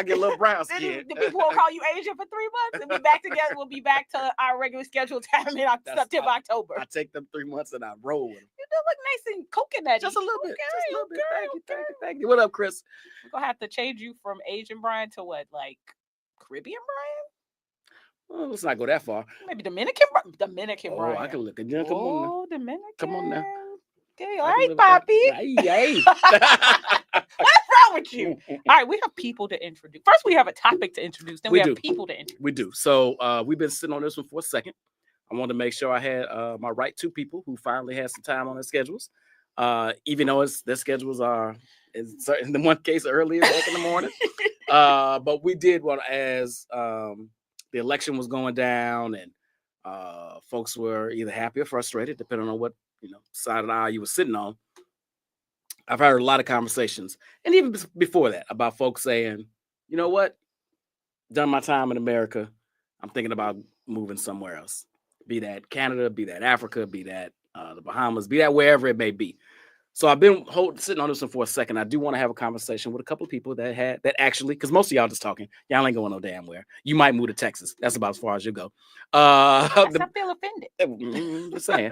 I get a little brown Then skin. the people will call you Asian for 3 months, and we back together. We'll be back to our regular scheduled time in September, October. I take them 3 months and I roll with them. You do look nice and coconut. Just a little bit. Just a little bit. Okay. Thank you. What up, Chris? We're gonna have to change you from Asian Brian to what, like Caribbean Brian? Well, let's not go that far. Maybe Dominican Brian. I can look at you. Come on now. Dominican. Come on now. Okay, all right, Poppy. Hey. What's wrong with you? All right, we have people to introduce. First, we have a topic to introduce. Then we have people to introduce. We do. So we've been sitting on this one for a second. I wanted to make sure I had my right two people who finally had some time on their schedules. Even though their schedules are, in the one case, earlier back in the morning. But we did want to, as the election was going down and folks were either happy or frustrated, depending on what side of the aisle you were sitting on. I've heard a lot of conversations, and even before that, about folks saying, you know what, done my time in America, I'm thinking about moving somewhere else. Be that Canada, be that Africa, be that the Bahamas, be that wherever it may be. So I've been sitting on this one for a second. I do want to have a conversation with a couple of people that actually, because most of y'all just talking, y'all ain't going no damn where. You might move to Texas. That's about as far as you go. I feel offended. Just saying.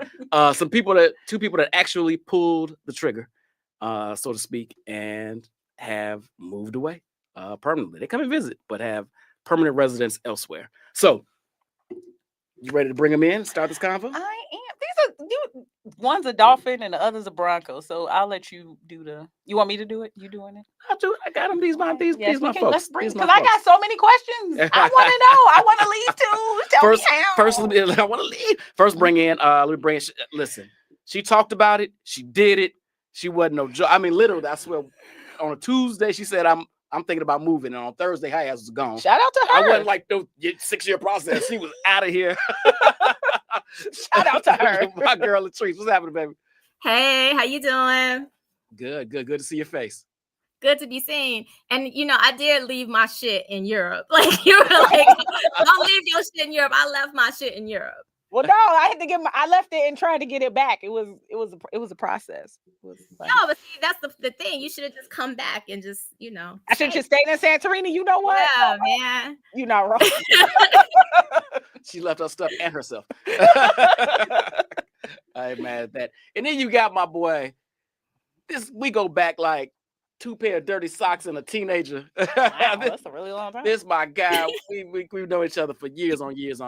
Two people that actually pulled the trigger, so to speak, and have moved away permanently. They come and visit, but have permanent residence elsewhere. So, you ready to bring them in? Start this convo? I am. One's a dolphin and the other's a bronco. So I'll let you do the. You want me to do it? You doing it? I'll do it. I got them. These my folks. Let's bring, because I got so many questions. I want to know. I want to leave too. Tell me how. First, I want to leave. First, bring in. Let me bring in. Listen, she talked about it. She did it. She wasn't no joke. I mean, literally, I swear. On a Tuesday, she said, "I'm thinking about moving," and on Thursday, her ass was gone. Shout out to her. I wasn't like the 6-year process. She was out of here. Shout out to her. My girl Latrice. What's happening, baby? Hey, how you doing? Good to see your face. Good to be seen. And I did leave my shit in Europe. Like you were like, don't leave your shit in Europe. I left my shit in Europe. Well, no, I had to I left it and tried to get it back. It was a process. No, but see, that's the thing. You should have just come back and just, I should just stayed in Santorini. You know what? Yeah, man. You're not wrong. She left her stuff and herself. I ain't mad at that. And then you got my boy. We go back like 2 pair of dirty socks and a teenager. Wow, that's a really long time. This my guy. We've known each other for years on years.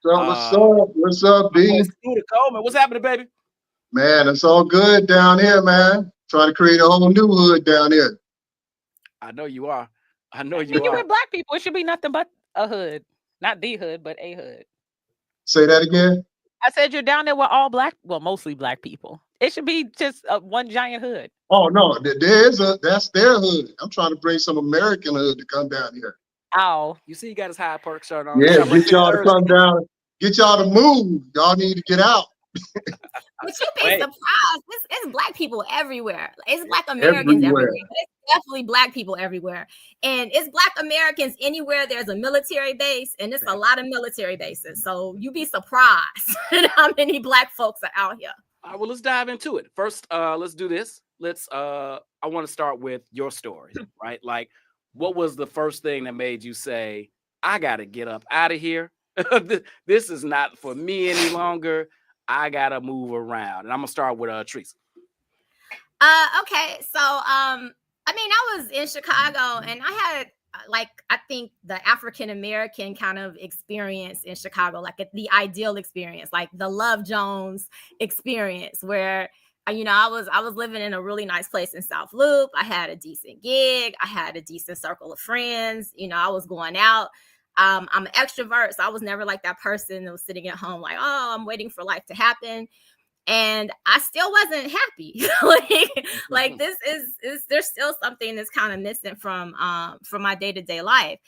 What's up, B? Coleman. What's happening, baby? Man, it's all good down here, man. Trying to create a whole new hood down here. I know you are. When you're with black people, it should be nothing but a hood. Not the hood, but a hood. Say that again? I said you're down there with all mostly black people. It should be just one giant hood. Oh, no, that's their hood. I'm trying to bring some American hood to come down here. Oh. You see, he got his high perk shirt on. Yeah, get y'all to come down. Get y'all to move. Y'all need to get out. But you'd be surprised. It's black people everywhere. It's black Americans everywhere. But it's definitely black people everywhere. And it's black Americans anywhere there's a military base. And it's a lot of military bases. So you'd be surprised at how many black folks are out here. All right, well, let's dive into it. First, let's do this. I want to start with your story, right? Like, what was the first thing that made you say, I got to get up out of here? This is not for me any longer. I got to move around. And I'm going to start with Treese. Okay. So, I was in Chicago and I had, I think the African-American kind of experience in Chicago, like the ideal experience, like the Love Jones experience where, I was living in a really nice place in South Loop. I had a decent gig. I had a decent circle of friends. I was going out. I'm an extrovert, so I was never like that person that was sitting at home like, oh, I'm waiting for life to happen. And I still wasn't happy. like this is there's still something that's kind of missing from my day-to-day life.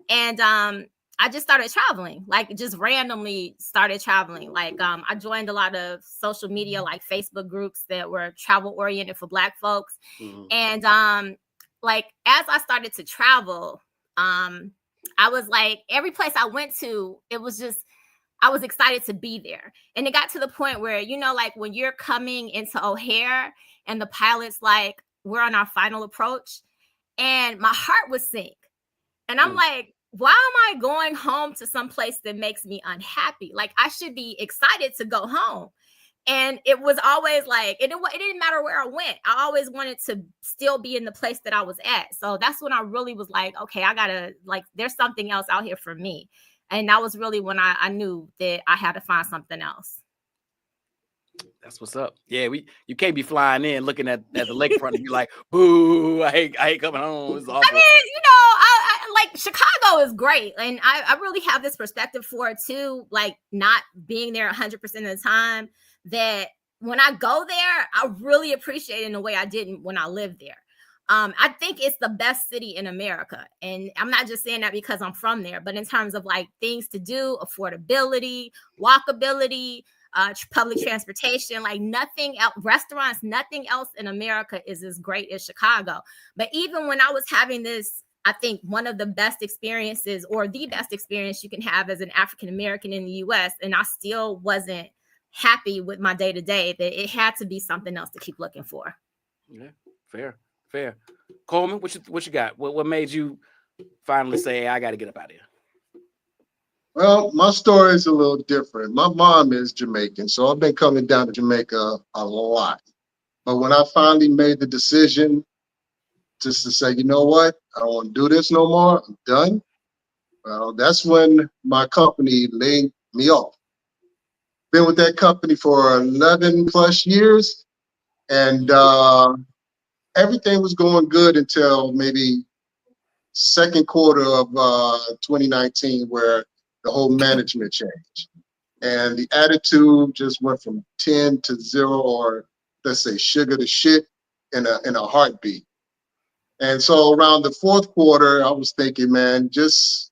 And I just started traveling, just randomly started traveling. I joined a lot of social media, like Facebook groups that were travel oriented for Black folks. Mm-hmm. And as I started to travel, I was like, every place I went to, it was just, I was excited to be there. And it got to the point where, when you're coming into O'Hare and the pilot's like, we're on our final approach, and my heart would sink And I'm like, why am I going home to some place that makes me unhappy? Like, I should be excited to go home. And it was always like, it didn't matter where I went. I always wanted to still be in the place that I was at. So that's when I really was like, okay, I gotta, like, there's something else out here for me. And that was really when I knew that I had to find something else. That's what's up. Yeah, you can't be flying in looking at the lakefront and be like, boo, I hate coming home. It's awful. I mean, you know, I like Chicago is great. And I really have this perspective for it too, like not being there 100% of the time, that when I go there, I really appreciate it in a way I didn't when I lived there. I think it's the best city in America. And I'm not just saying that because I'm from there, but in terms of like things to do, affordability, walkability, public transportation, like nothing else, restaurants, nothing else in America is as great as Chicago. But even when I was having this, I think one of the best experiences or the best experience you can have as an African American in the US, and I still wasn't happy with my day to day, that it had to be something else to keep looking for. Yeah, fair. Coleman, what you got? What made you finally say, hey, I got to get up out of here? Well, my story is a little different. My mom is Jamaican, so I've been coming down to Jamaica a lot. But when I finally made the decision just to say, you know what, I don't want to do this no more, I'm done. Well, that's when my company laid me off. Been with that company for 11 plus years, and everything was going good until maybe second quarter of 2019, where the whole management changed. And the attitude just went from 10 to 0, or let's say sugar to shit in a heartbeat. And so around the fourth quarter, I was thinking, man, just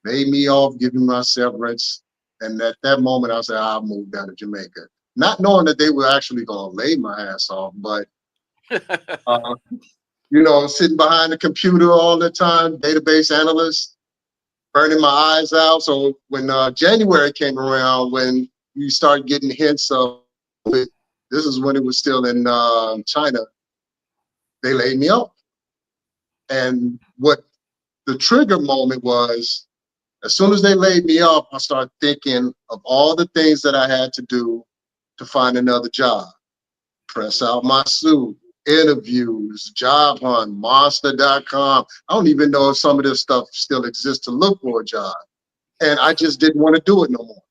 lay me off, give me my severance. And at that moment, I said, I'll move down to Jamaica. Not knowing that they were actually going to lay my ass off, but you know, sitting behind the computer all the time, database analyst, burning my eyes out. So when January came around, when you start getting hints of it, this is when it was still in China, they laid me off. And what the trigger moment was, as soon as they laid me off, I started thinking of all the things that I had to do to find another job. Press out my suit, interviews, job hunt, monster.com. I don't even know if some of this stuff still exists to look for a job. And I just didn't want to do it no more.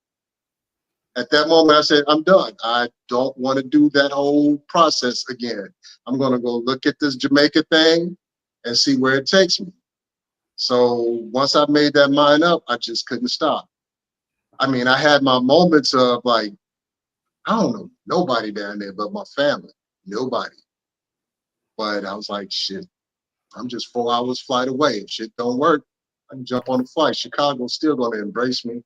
At that moment, I said, I'm done. I don't want to do that whole process again. I'm going to go look at this Jamaica thing and see where it takes me. So once I made that mind up, I just couldn't stop. I mean, I had my moments of like, I don't know nobody down there but my family, nobody. But I was like, shit, I'm just 4 hours flight away. If shit don't work, I can jump on a flight. Chicago's still going to embrace me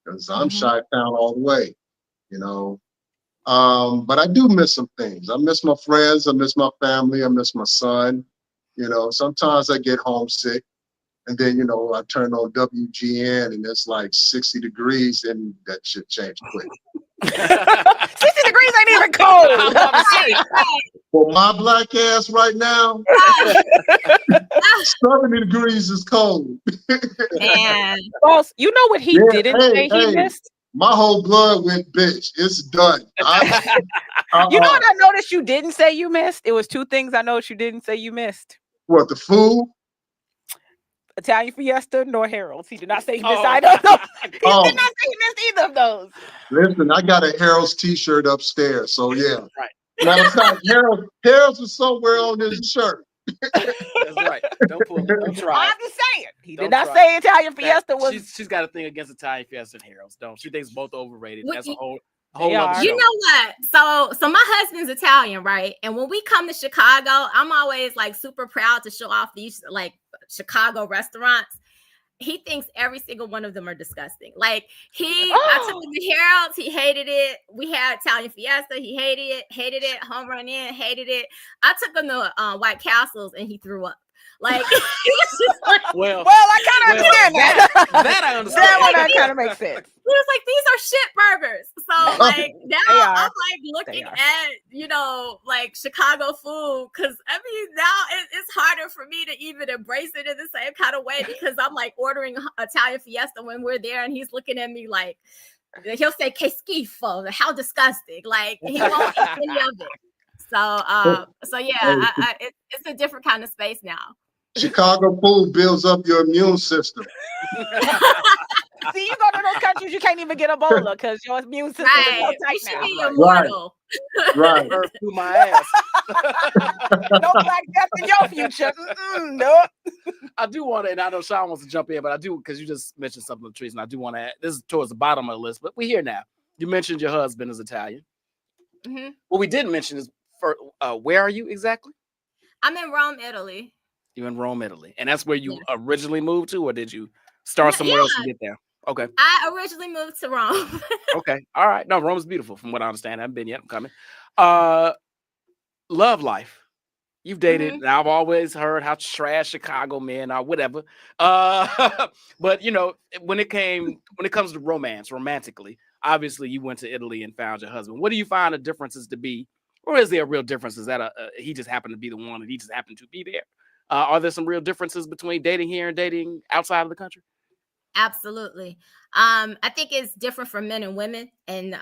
because I'm Chi-Town all the way, you know. But I do miss some things. I miss my friends. I miss my family. I miss my son. You know, sometimes I get homesick. And then, you know, I turn on WGN and it's like 60 degrees and that shit changed quick. 60 degrees ain't even cold. For my black ass right now, 70 degrees is cold. Man. Boss, you know what he didn't say he missed? My whole blood went, bitch, it's done. You know what I noticed you didn't say you missed? It was two things I noticed you didn't say you missed. What, the food? Italian Fiesta nor Harold's. He did not say he missed either of those. He did not say he missed either of those. Listen, I got a Harold's t-shirt upstairs, so yeah. Right. Matter of fact, Harold's is somewhere on this shirt. That's right. Don't pull it. Don't try. I'm just saying. He did not say Italian Fiesta was. She's got a thing against Italian Fiesta and Harold's. Don't she? Thinks both overrated. That's a whole They other show. You know what? So my husband's Italian, right? And when we come to Chicago, I'm always like super proud to show off these like Chicago restaurants. He thinks every single one of them are disgusting. Like I took him to Harold's, he hated it. We had Italian Fiesta, he hated it. Home Run Inn, hated it. I took him to White Castles and he threw up. Like it's just like Well, I kind of understand that. that I understand. That one kind of makes sense. he was like, these are shit burgers. So like now They are. I'm like looking are. at, like Chicago food. Cause I mean, now it's harder for me to even embrace it in the same kind of way because I'm like ordering Italian Fiesta when we're there and he's looking at me like, he'll say, "Que schifo," how disgusting. Like he won't eat any of it. So yeah, it's a different kind of space now. Chicago food builds up your immune system. See, you go to those countries, you can't even get Ebola because your immune system is so Right. tight We should now. be immortal. Right. Earth through my ass. No black death in your future. Nope. I do want to, and I know Sean wants to jump in, but I do, because you just mentioned something with trees, and I do want to add, this is towards the bottom of the list, but we're here now. You mentioned your husband is Italian. Mm-hmm. What we didn't mention is, where are you exactly? I'm in Rome, Italy. You're in Rome, Italy. And that's where you originally moved to, or did you start somewhere else and get there? Okay. I originally moved to Rome. Okay. All right. No, Rome's beautiful from what I understand. I haven't been yet. I'm coming. Love life. You've dated, and I've always heard how trash Chicago men are, whatever. But when it comes to romance, romantically, obviously you went to Italy and found your husband. What do you find the differences to be? Or is there a real difference? Is that he just happened to be the one and he just happened to be there? Are there some real differences between dating here and dating outside of the country? Absolutely. I think it's different for men and women. And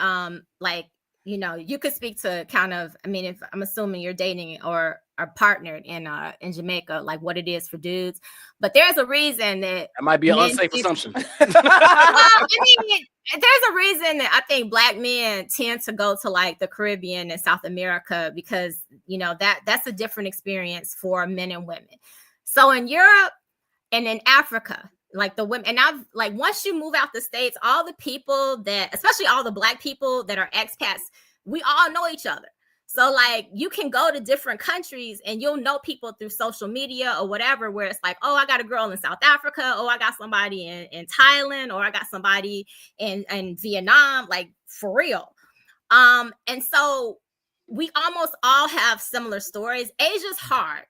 you could speak to kind of, I mean, if I'm assuming you're dating or are partnered in Jamaica, like what it is for dudes. But there's a reason that might be an unsafe assumption. I mean, there's a reason that I think Black men tend to go to like the Caribbean and South America because that's a different experience for men and women. So in Europe and in Africa, like the women, and I've like once you move out the States, all the people that, especially all the Black people that are expats, we all know each other. So like you can go to different countries and you'll know people through social media or whatever, where it's like, oh, I got a girl in South Africa. Oh, I got somebody in Thailand, or I got somebody in Vietnam, like for real. And so we almost all have similar stories. Asia's hard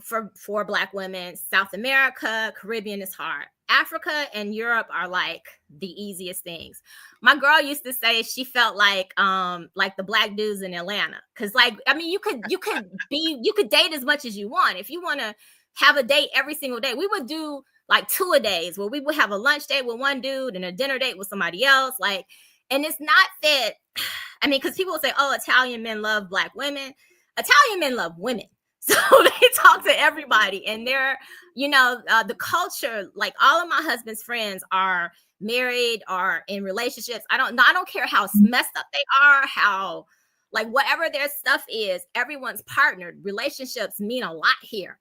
for Black women. South America, Caribbean is hard. Africa and Europe are like the easiest things. My girl used to say she felt like the Black dudes in Atlanta. Cause like, I mean, you could date as much as you want. If you want to have a date every single day, we would do like 2 a days where we would have a lunch date with one dude and a dinner date with somebody else. Like, and it's not that, I mean, cause people will say, oh, Italian men love Black women. Italian men love women. So they talk to everybody, and they're, the culture, like all of my husband's friends are married or in relationships. I don't care how messed up they are, how like whatever their stuff is, everyone's partnered. Relationships mean a lot here.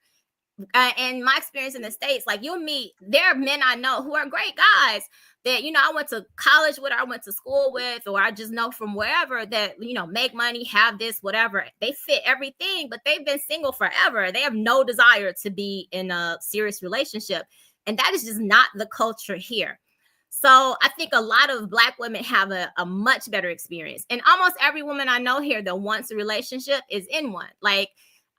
And my experience in the States, like you'll meet, there are men I know who are great guys that, I went to college with, or I went to school with, or I just know from wherever that, make money, have this, whatever. They fit everything, but they've been single forever. They have no desire to be in a serious relationship. And that is just not the culture here. So I think a lot of Black women have a much better experience. And almost every woman I know here that wants a relationship is in one. Like,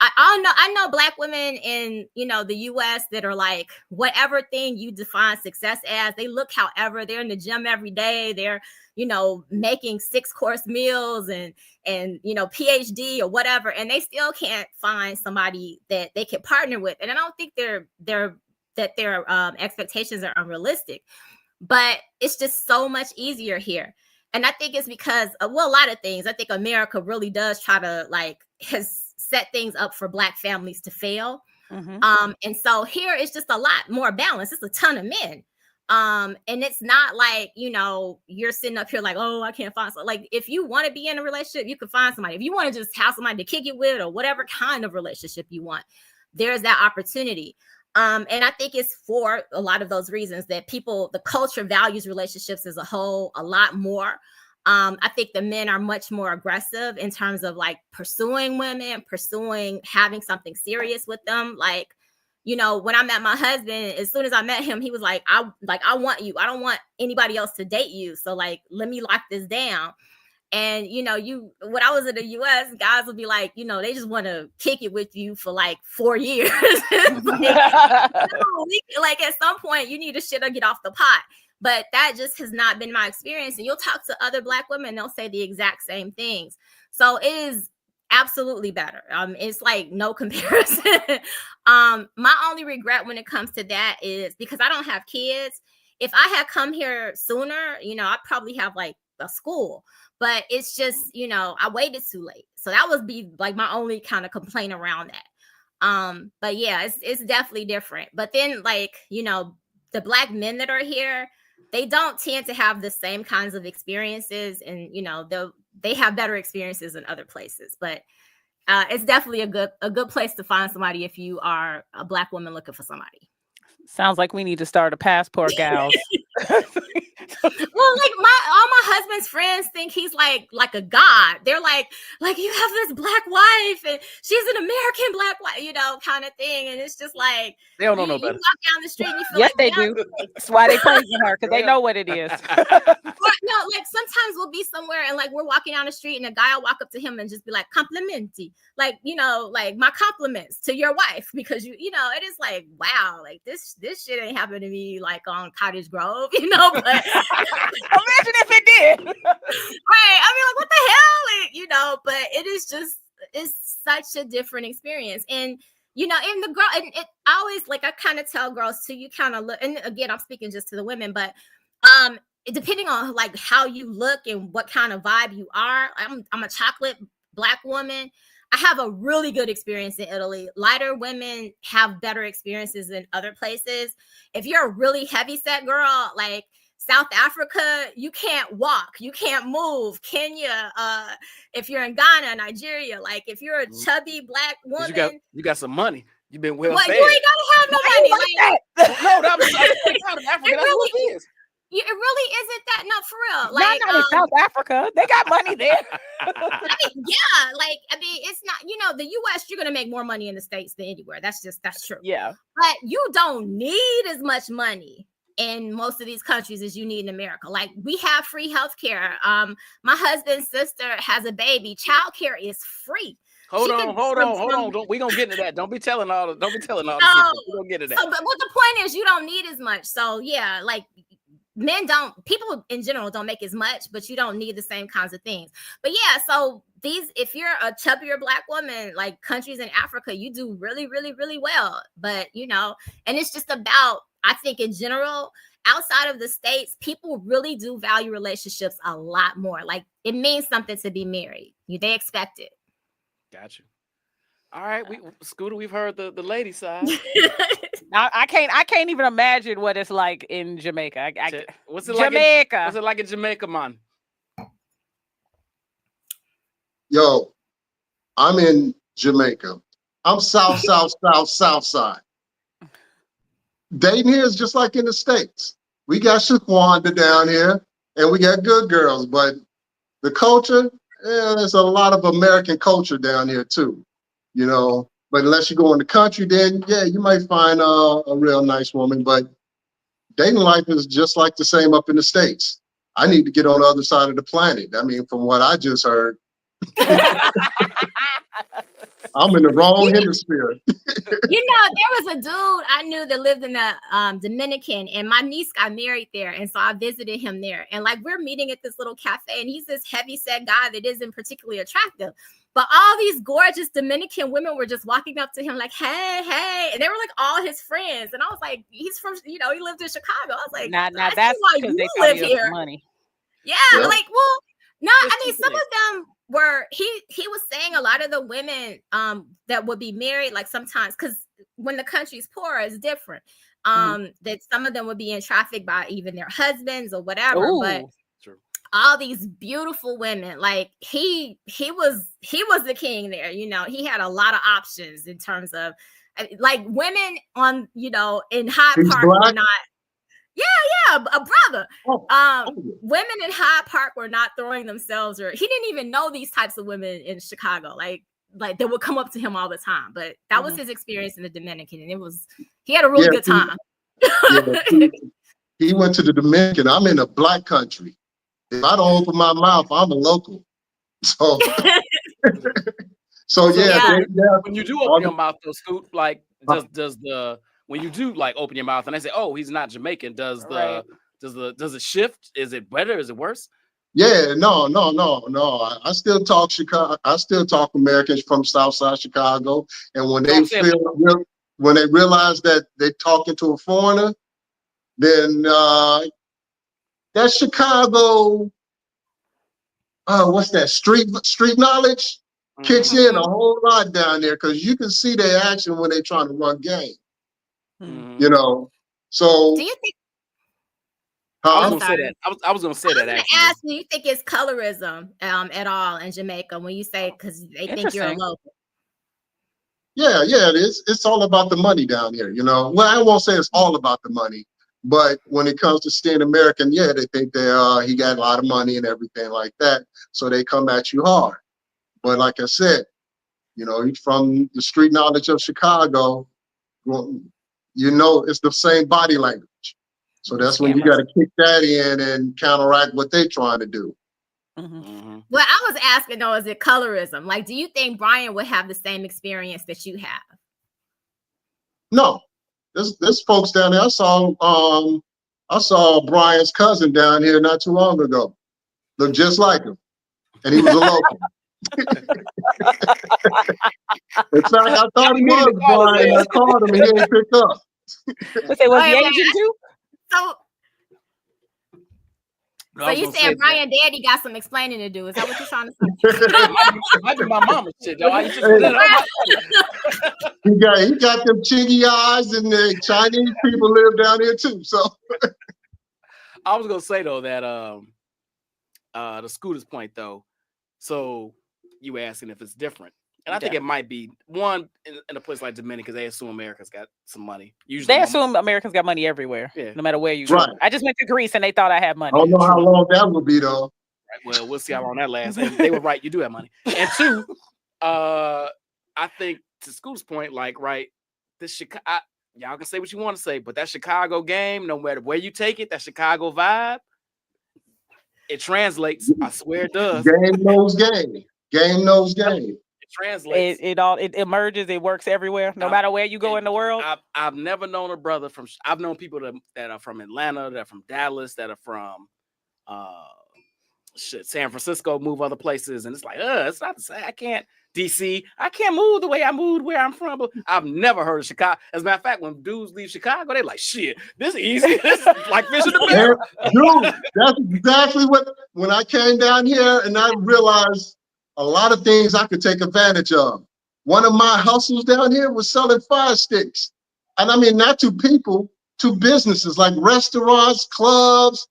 I know Black women in, the US that are like, whatever thing you define success as, they look however, they're in the gym every day. They're, making 6-course meals and PhD or whatever. And they still can't find somebody that they can partner with. And I don't think their expectations are unrealistic, but it's just so much easier here. And I think it's because a lot of things. I think America really does try to has set things up for Black families to fail. Mm-hmm. And so here it's just a lot more balanced. It's a ton of men. And it's not like, you're sitting up here like, oh, I can't find something. Like if you want to be in a relationship, you can find somebody. If you want to just have somebody to kick it with or whatever kind of relationship you want, there's that opportunity. And I think it's for a lot of those reasons that the culture values relationships as a whole a lot more. I think the men are much more aggressive in terms of like pursuing women, having something serious with them. Like, when I met my husband, as soon as I met him, he was like, I want you. I don't want anybody else to date you. So like, let me lock this down. And when I was in the US, guys would be like, they just want to kick it with you for like 4 years. Like at some point you need to shit or get off the pot. But that just has not been my experience. And you'll talk to other Black women, they'll say the exact same things. So it is absolutely better. It's like no comparison. My only regret when it comes to that is because I don't have kids. If I had come here sooner, I'd probably have like a school. But it's just, I waited too late. So that would be like my only kind of complaint around that. But yeah, it's definitely different. But then like, the Black men that are here, they don't tend to have the same kinds of experiences, and they have better experiences in other places. But it's definitely a good place to find somebody if you are a Black woman looking for somebody. Sounds like we need to start a passport, gals. Well, like all my husband's friends think he's like a god. They're like you have this Black wife and she's an American Black wife, kind of thing. And it's just like They don't know no you better. walk down the street and you feel Yes, like they do. That's why they praising her, because they know what it is. No, like sometimes we'll be somewhere and like we're walking down the street and a guy will walk up to him and just be like, complimenti, like, like my compliments to your wife, because it is like, wow, like this shit ain't happened to me like on Cottage Grove, but Imagine if it did. right. I mean, like, what the hell? But it is just, it's such a different experience. And in the girl, and I always like, I kind of tell girls too, you kind of look, and again, I'm speaking just to the women, but depending on like how you look and what kind of vibe you are, I'm a chocolate Black woman. I have a really good experience in Italy. Lighter women have better experiences in other places. If you're a really heavy set girl, like South Africa, you can't walk, you can't move. Kenya, if you're in Ghana, Nigeria, like if you're a chubby Black woman, you got some money. You've been well fed. You ain't gotta have no money. No, that was Africa. That's what it is. It really isn't that, no, for real. Like, not in South Africa. They got money there. It's not, the US, you're going to make more money in the States than anywhere. That's true. Yeah. But you don't need as much money in most of these countries as you need in America. Like, we have free healthcare. My husband's sister has a baby. Childcare is free. Hold on. We're gonna get into that. Don't be telling all the people. We're gonna get into that. But the point is, you don't need as much. So yeah, like people in general don't make as much, but you don't need the same kinds of things. But yeah, so if you're a chubbier Black woman, like countries in Africa, you do really, really, really well. But and it's just about, I think in general, outside of the States, people really do value relationships a lot more. Like, it means something to be married. They expect it. Got you. All right, Scooter, we've heard the lady side. I can't even imagine what it's like in Jamaica. What's it Jamaica? What's it like in Jamaica, man? Yo, I'm in Jamaica. I'm south side. Dating here is just like in the States. We got Shaquanda down here, and we got good girls, but the culture, there's a lot of American culture down here too, But unless you go in the country, then yeah, you might find a real nice woman. But dating life is just like the same up in the States. I need to get on the other side of the planet. I mean, from what I just heard, I'm in the wrong hemisphere. There was a dude I knew that lived in the Dominican, and my niece got married there, and so I visited him there. And like, we're meeting at this little cafe, and he's this heavy set guy that isn't particularly attractive, but all these gorgeous Dominican women were just walking up to him like, hey, and they were like all his friends. And I was like, he's from, he lived in Chicago. I was like, now that's why you live here. Money. Yeah, like, well, no, I mean, some of them were, he was saying a lot of the women that would be married, like sometimes, because when the country's poor, it's different. That some of them would be trafficked by even their husbands or whatever. Ooh, but true. All these beautiful women, like he was the king there. He had a lot of options in terms of like women on, in Hyde Park were not. Yeah, a brother. Women in Hyde Park were not throwing themselves, or he didn't even know these types of women in Chicago. Like they would come up to him all the time. But that was his experience in the Dominican, and he had a really good time. He went to the Dominican. I'm in a Black country, If I don't open my mouth, I'm a local. So, so yeah, yeah. When you do open your mouth, though, Scoot, like does the when you do like open your mouth and they say, "Oh, he's not Jamaican," does it shift? Is it better? Is it worse? Yeah, no. I still talk Chicago. I still talk Americans from Southside Chicago, and when they when they realize that they're talking to a foreigner, then that Chicago, what's that street knowledge kicks in a whole lot down there because you can see their action when they're trying to run game. You know, so do you think? I was gonna say that. I was gonna say that. Actually, ask you, you think it's colorism at all in Jamaica when you say because they think you're a local? Yeah, it is. It's all about the money down here. You know, well, I won't say it's all about the money, but when it comes to staying American, yeah, they think he got a lot of money and everything like that, so they come at you hard. But like I said, you know, from the street knowledge of Chicago, well, you know, it's the same body language. So that's when you got to kick that in and counteract what they're trying to do. Well, I was asking though, is it colorism? Like, do you think Brian would have the same experience that you have? No, there's folks down there. I saw Brian's cousin down here not too long ago. Looked just like him, and he was a local. In fact, I thought he was Brian. I called him and he didn't pick up. But they was the Asian too? So you saying Brian Daddy got some explaining to do? Is that what you're trying to say? Might be my mama's shit, though. I just he got them chingy eyes, and the Chinese people live down here too. So I was gonna say though that the Scooter's point though. So you asking if it's different. And I think it might be one in a place like Dominican because they assume America's got some money. Usually they assume Americans got money everywhere, no matter where you go. I just went to Greece and they thought I had money. I don't know how long that will be though. Right, well, we'll see how long that lasts. And they were right, you do have money. And two, I think to Scoot's point, like this Chicago, y'all can say what you want to say, but that Chicago game, no matter where you take it, that Chicago vibe, it translates. I swear it does. Game knows game. Game knows game. Translates. It emerges. It works everywhere, no matter where you go in the world. I've never known a brother from. I've known people that are from Atlanta, that are from Dallas, that are from San Francisco, move other places, and it's like, it's not the same. I can't DC. I can't move the way I moved where I'm from. But I've never heard of Chicago. As a matter of fact, when dudes leave Chicago, they're like, shit, this is easy. This is like fish in the barrel. Dude, that's exactly what. When I came down here and I realized a lot of things I could take advantage of. One of my hustles down here was selling fire sticks. And I mean, not to people, to businesses like restaurants, clubs.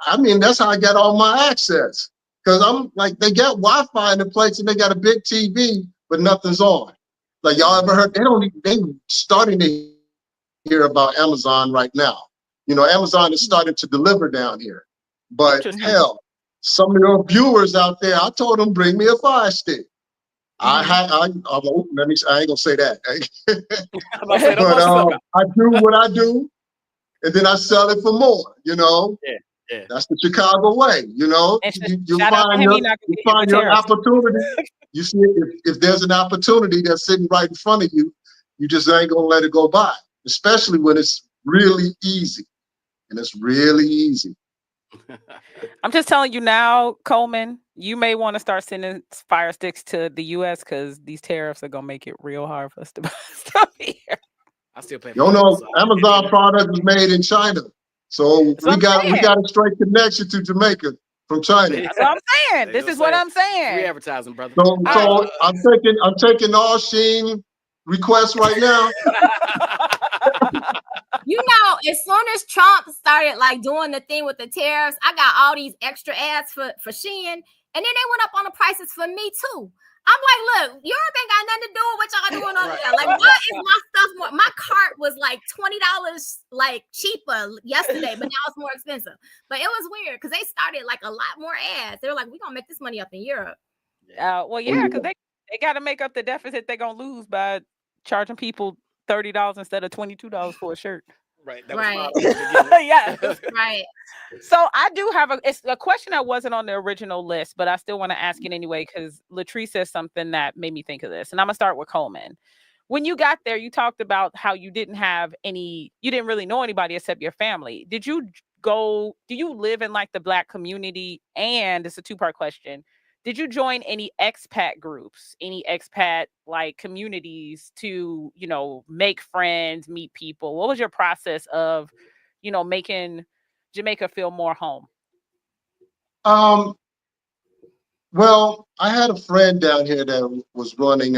I mean, that's how I got all my access. Because I'm like, they got Wi-Fi in the place and they got a big TV, but nothing's on. Like y'all ever heard, they starting to hear about Amazon right now. You know, Amazon is starting to deliver down here. But hell, some of your viewers out there, I told them bring me a fire stick. I ain't gonna say that. But I do what I do, and then I sell it for more. You know, that's the Chicago way. You know, you find your opportunity. You see, if there's an opportunity that's sitting right in front of you, you just ain't gonna let it go by. Especially when it's really easy, and it's really easy. I'm just telling you now, Coleman, you may want to start sending fire sticks to the U.S. because these tariffs are gonna make it real hard for us to buy stuff here. I still pay. You know, Amazon product is made in China, so we got a straight connection to Jamaica from China. That's what I'm saying. This is what I'm saying. Free advertising, brother. So I'm taking all Sheen requests right now. You know, as soon as Trump started like doing the thing with the tariffs, I got all these extra ads for Shein, and then they went up on the prices for me too. I'm like, look, Europe ain't got nothing to do with what y'all doing over there. Like, why is my stuff more? My cart was like $20 like cheaper yesterday, but now it's more expensive. But it was weird because they started like a lot more ads. They were like, we're gonna make this money up in Europe. Well, yeah, because they got to make up the deficit they're gonna lose by charging people $30 instead of $22 for a shirt. Right. That Right. was not Yes. Right. So I do have it's a question that wasn't on the original list, but I still want to ask it anyway because Latrice says something that made me think of this. And I'm gonna start with Coleman. When you got there, you talked about how you didn't really know anybody except your family. Do you live in like the Black community? And it's a two-part question. Did you join any expat groups, any expat like communities to, make friends, meet people? What was your process of, making Jamaica feel more home? Um, well, I had a friend down here that was running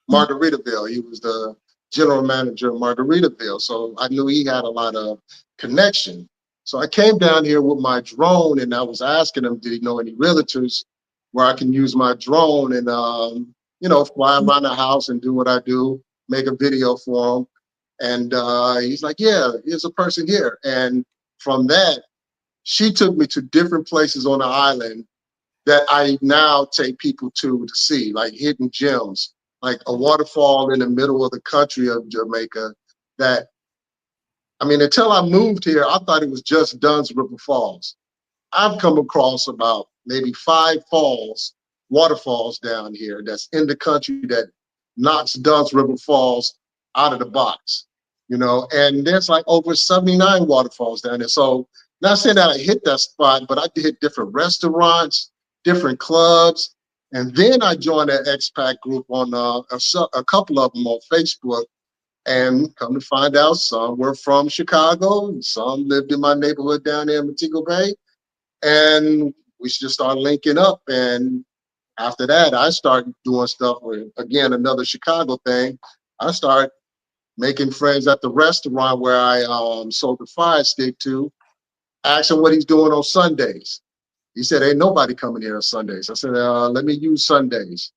Margaritaville. He was the general manager of Margaritaville, so I knew he had a lot of connection. So I came down here with my drone, and I was asking him, did he know any realtors where I can use my drone and fly around the house and do what I do, make a video for him. And he's like, yeah, here's a person here. And from that, she took me to different places on the island that I now take people to see, like hidden gems, like a waterfall in the middle of the country of Jamaica that, I mean, until I moved here, I thought it was just Dunn's River Falls. I've come across about maybe 5 waterfalls down here that's in the country that knocks Dunn's River Falls out of the box, and there's like over 79 waterfalls down there. So not saying that I hit that spot, but I hit different restaurants, different clubs. And then I joined an expat group on a couple of them on Facebook. And come to find out, some were from Chicago, some lived in my neighborhood down there in Montego Bay. And we just started linking up. And after that, I started doing stuff with, again, another Chicago thing. I started making friends at the restaurant where I sold the fire stick to, asking what he's doing on Sundays. He said, ain't nobody coming here on Sundays. I said, let me use Sundays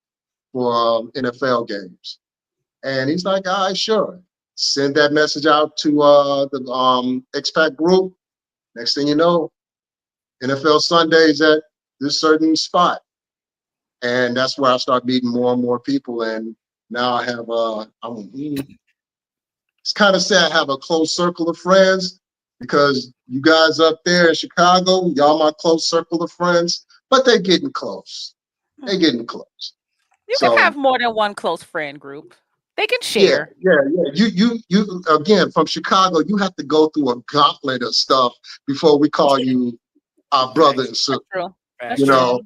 for NFL games. And he's like, all right, sure. Send that message out to the expat group. Next thing you know, NFL Sundays at this certain spot. And that's where I start meeting more and more people. And now I have, it's kind of sad I have a close circle of friends because you guys up there in Chicago, y'all my close circle of friends, but they're getting close. They're getting close. You So, can have more than one close friend group. They can yeah, share. You again from Chicago, you have to go through a gauntlet of stuff before we call you our brother and sister. True. That's You true.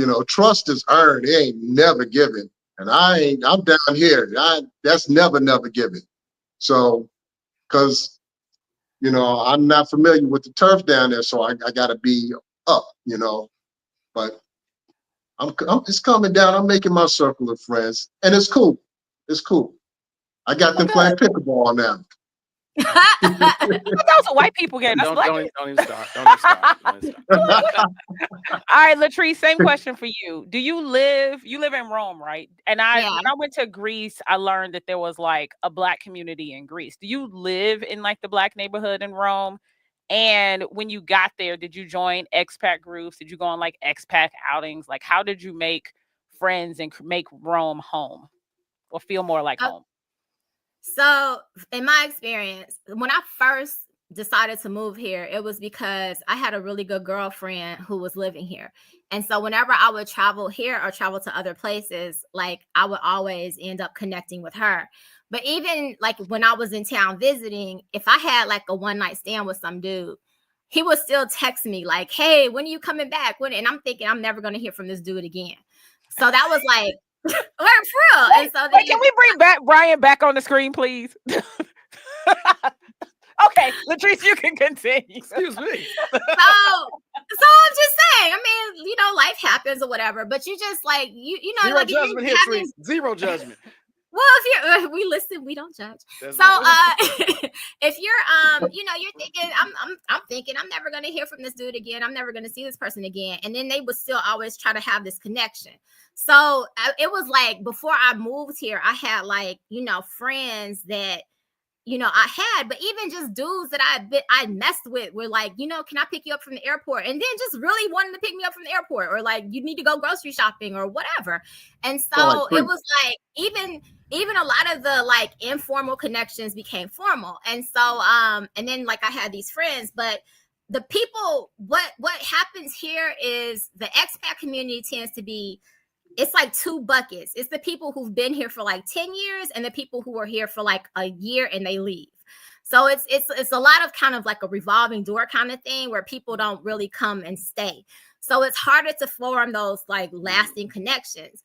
know, trust is earned, it ain't never given. And I'm down here. That's never given. So, because I'm not familiar with the turf down there, so I gotta be up, But it's coming down. I'm making my circle of friends, and it's cool. It's cool. I got them playing pickleball now. That was a white people game. That's black. Don't even start. Don't even start. All right, Latrice, same question for you. You live in Rome, right? And Yeah. when I went to Greece, I learned that there was like a Black community in Greece. Do you live in like the Black neighborhood in Rome? And when you got there, did you join expat groups? Did you go on like expat outings? Like, how did you make friends and make Rome home or feel more like home? So, in my experience, when I first decided to move here, it was because I had a really good girlfriend who was living here. And so, whenever I would travel here or travel to other places, like I would always end up connecting with her. But even like when I was in town visiting, if I had like a one night stand with some dude, he would still text me like, hey, when are you coming back? And I'm thinking I'm never going to hear from this dude again. So that was like, for real. And so Wait, can we bring Brian back on the screen, please? Okay, Latrice, you can continue. Excuse me. So I'm just saying, I mean, life happens or whatever, but you just like, Zero like judgment here, Trees. Zero judgment. Well, if we listen, we don't judge. That's So if you're you're thinking, I'm thinking I'm never gonna hear from this dude again. I'm never gonna see this person again. And then they would still always try to have this connection. So it was like before I moved here, I had like, friends that I had, but even just dudes that I messed with were like, can I pick you up from the airport? And then just really wanting to pick me up from the airport, or like, you need to go grocery shopping or whatever. And so it was like, even a lot of the like informal connections became formal. And so, and then like I had these friends, but the people, what happens here is the expat community tends to be, it's like two buckets. It's the people who've been here for like 10 years and the people who are here for like a year and they leave. So it's a lot of kind of like a revolving door kind of thing where people don't really come and stay. So it's harder to form those like lasting connections.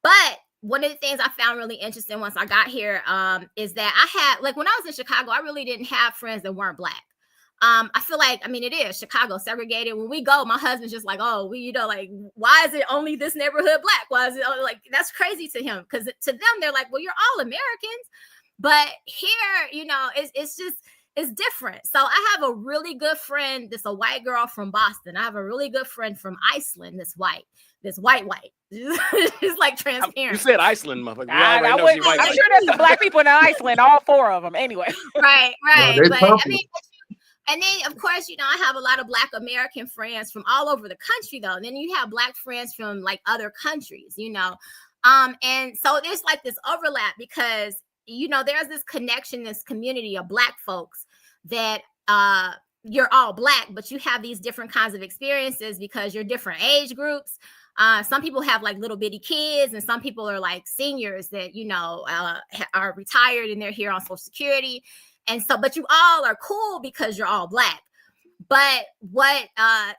But one of the things I found really interesting once I got here is that I had, like when I was in Chicago, I really didn't have friends that weren't Black. I feel like, I mean, it is Chicago segregated. When we go, my husband's just like, oh, like, why is it only this neighborhood Black? Why is it like, that's crazy to him? Because to them, they're like, well, you're all Americans. But here, it's different. So I have a really good friend that's a white girl from Boston. I have a really good friend from Iceland that's white. This white. It's like transparent. You said Iceland, motherfucker. I'm sure there's some Black people in Iceland, all four of them. Anyway. Right. No, But I mean, and then, of course, I have a lot of Black American friends from all over the country, though. And then you have Black friends from like other countries, and so there's like this overlap because, there's this connection, this community of Black folks that you're all Black, but you have these different kinds of experiences because you're different age groups. Some people have like little bitty kids, and some people are like seniors that, are retired and they're here on Social Security. And so, but you all are cool because you're all Black. But what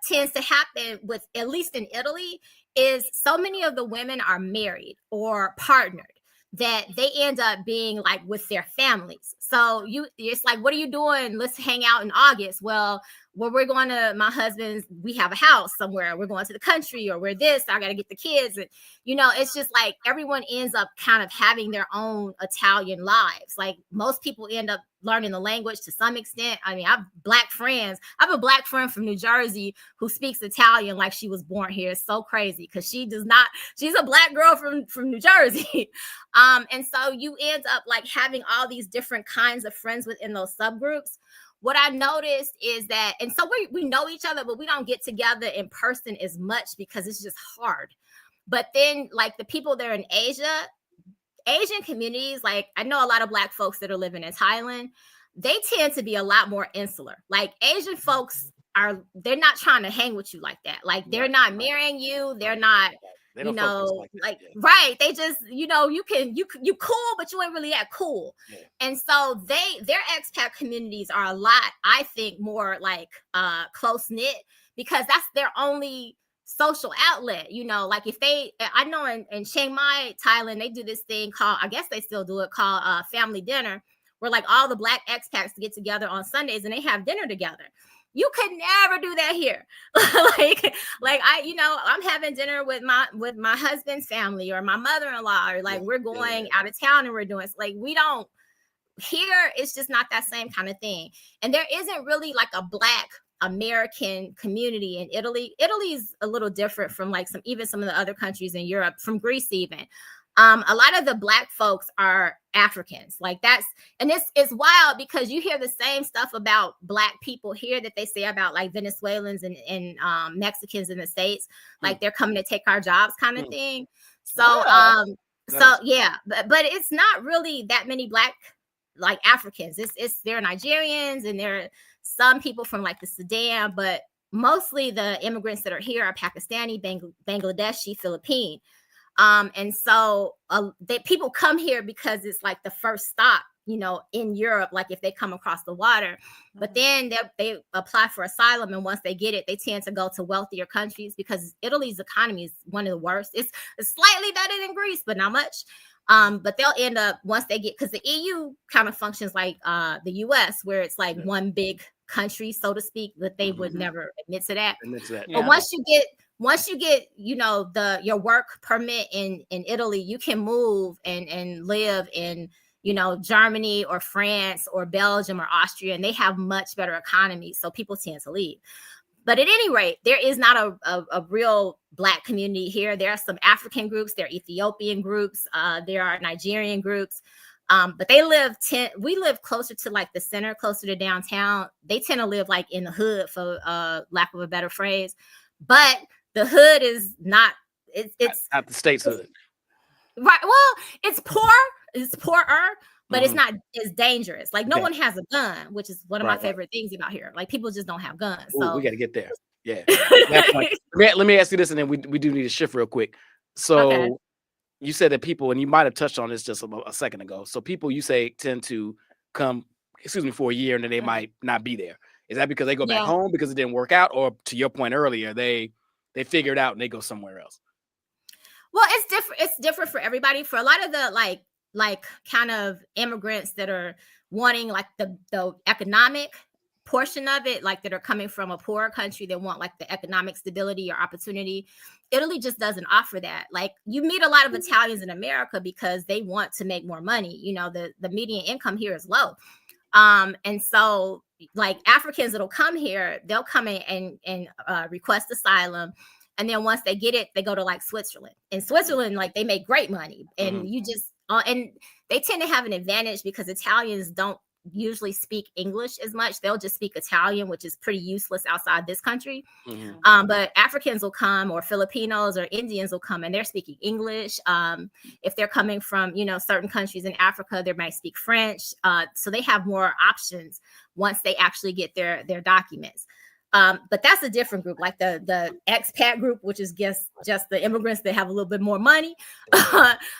tends to happen with, at least in Italy, is so many of the women are married or partnered that they end up being like with their families. So it's like, what are you doing? Let's hang out in August. Well, we're going to my husband's, we have a house somewhere. We're going to the country, or we're this, I got to get the kids. And, it's just like everyone ends up kind of having their own Italian lives. Like most people end up learning the language to some extent. I mean, I have Black friends. I have a Black friend from New Jersey who speaks Italian like she was born here. It's so crazy because she's a Black girl from New Jersey. And so you end up like having all these different kinds of friends within those subgroups. What I noticed is that, and so we know each other, but we don't get together in person as much because it's just hard. But then like the people there in Asian communities, like I know a lot of Black folks that are living in Thailand, they tend to be a lot more insular. Like Asian folks they're not trying to hang with you like that. Like they're not marrying you. They're not, right. They just, you cool, but you ain't really that cool. Yeah. And so their expat communities are a lot, I think, more like close knit because that's their only social outlet. Like if I know in Chiang Mai, Thailand, they do this thing called, I guess they still do it, called family dinner, where like all the Black expats get together on Sundays and they have dinner together. You could never do that here. like I'm having dinner with my husband's family or my mother-in-law, or like we're going out of town and we're doing like, we don't here. It's just not that same kind of thing. And there isn't really like a Black American community in Italy. Italy's a little different from like some of the other countries in Europe, from Greece even. A lot of the Black folks are Africans. Like it's wild because you hear the same stuff about Black people here that they say about like Venezuelans and Mexicans in the States, like they're coming to take our jobs kind of thing. So, but it's not really that many Black like Africans. They're Nigerians and there are some people from like the Sudan, but mostly the immigrants that are here are Pakistani, Bangladeshi, Philippine. And so people come here because it's like the first stop, in Europe, like if they come across the water, but then they apply for asylum. And once they get it, they tend to go to wealthier countries because Italy's economy is one of the worst. It's slightly better than Greece, but not much. But they'll end up once they get, because the EU kind of functions like the US, where it's like one big country, so to speak, but they would never admit to that. But once you get, your work permit in Italy, you can move and live in, Germany or France or Belgium or Austria, and they have much better economies. So people tend to leave. But at any rate, there is not a real Black community here. There are some African groups, there are Ethiopian groups, there are Nigerian groups. But we live closer to like the center, closer to downtown. They tend to live like in the hood, for lack of a better phrase. But the hood is not, it's not the state's hood. Right. Well, it's poorer, but it's Mhm. not as dangerous. Like no Okay. one has a gun, which is one of my Right. favorite things about here. Like people just don't have guns. Ooh, So we got to get there. Yeah. That point. Let me ask you this, and then we do need to shift real quick. So Okay. you said that people, and you might have touched on this just a second ago. So people, you say, tend to come, for a year, and then they Mhm. might not be there. Is that because they go back Yeah. home because it didn't work out, or to your point earlier, they figure it out and they go somewhere else? Well, it's different. It's different for everybody. For a lot of the like kind of immigrants that are wanting like the economic portion of it, like that are coming from a poorer country that want like the economic stability or opportunity. Italy just doesn't offer that. Like you meet a lot of Italians in America because they want to make more money. You know, the median income here is low. And so like Africans that'll come here, they'll come in and request asylum. And then once they get it, they go to like Switzerland. In Switzerland, like they make great money. And you just and they tend to have an advantage because Italians don't usually speak English as much. They'll just speak Italian, which is pretty useless outside this country. But Africans will come, or Filipinos or Indians will come, and they're speaking English. If they're coming from, you know, certain countries in Africa, they might speak French. So they have more options once they actually get their documents. But that's a different group, like the expat group, which is just the immigrants that have a little bit more money.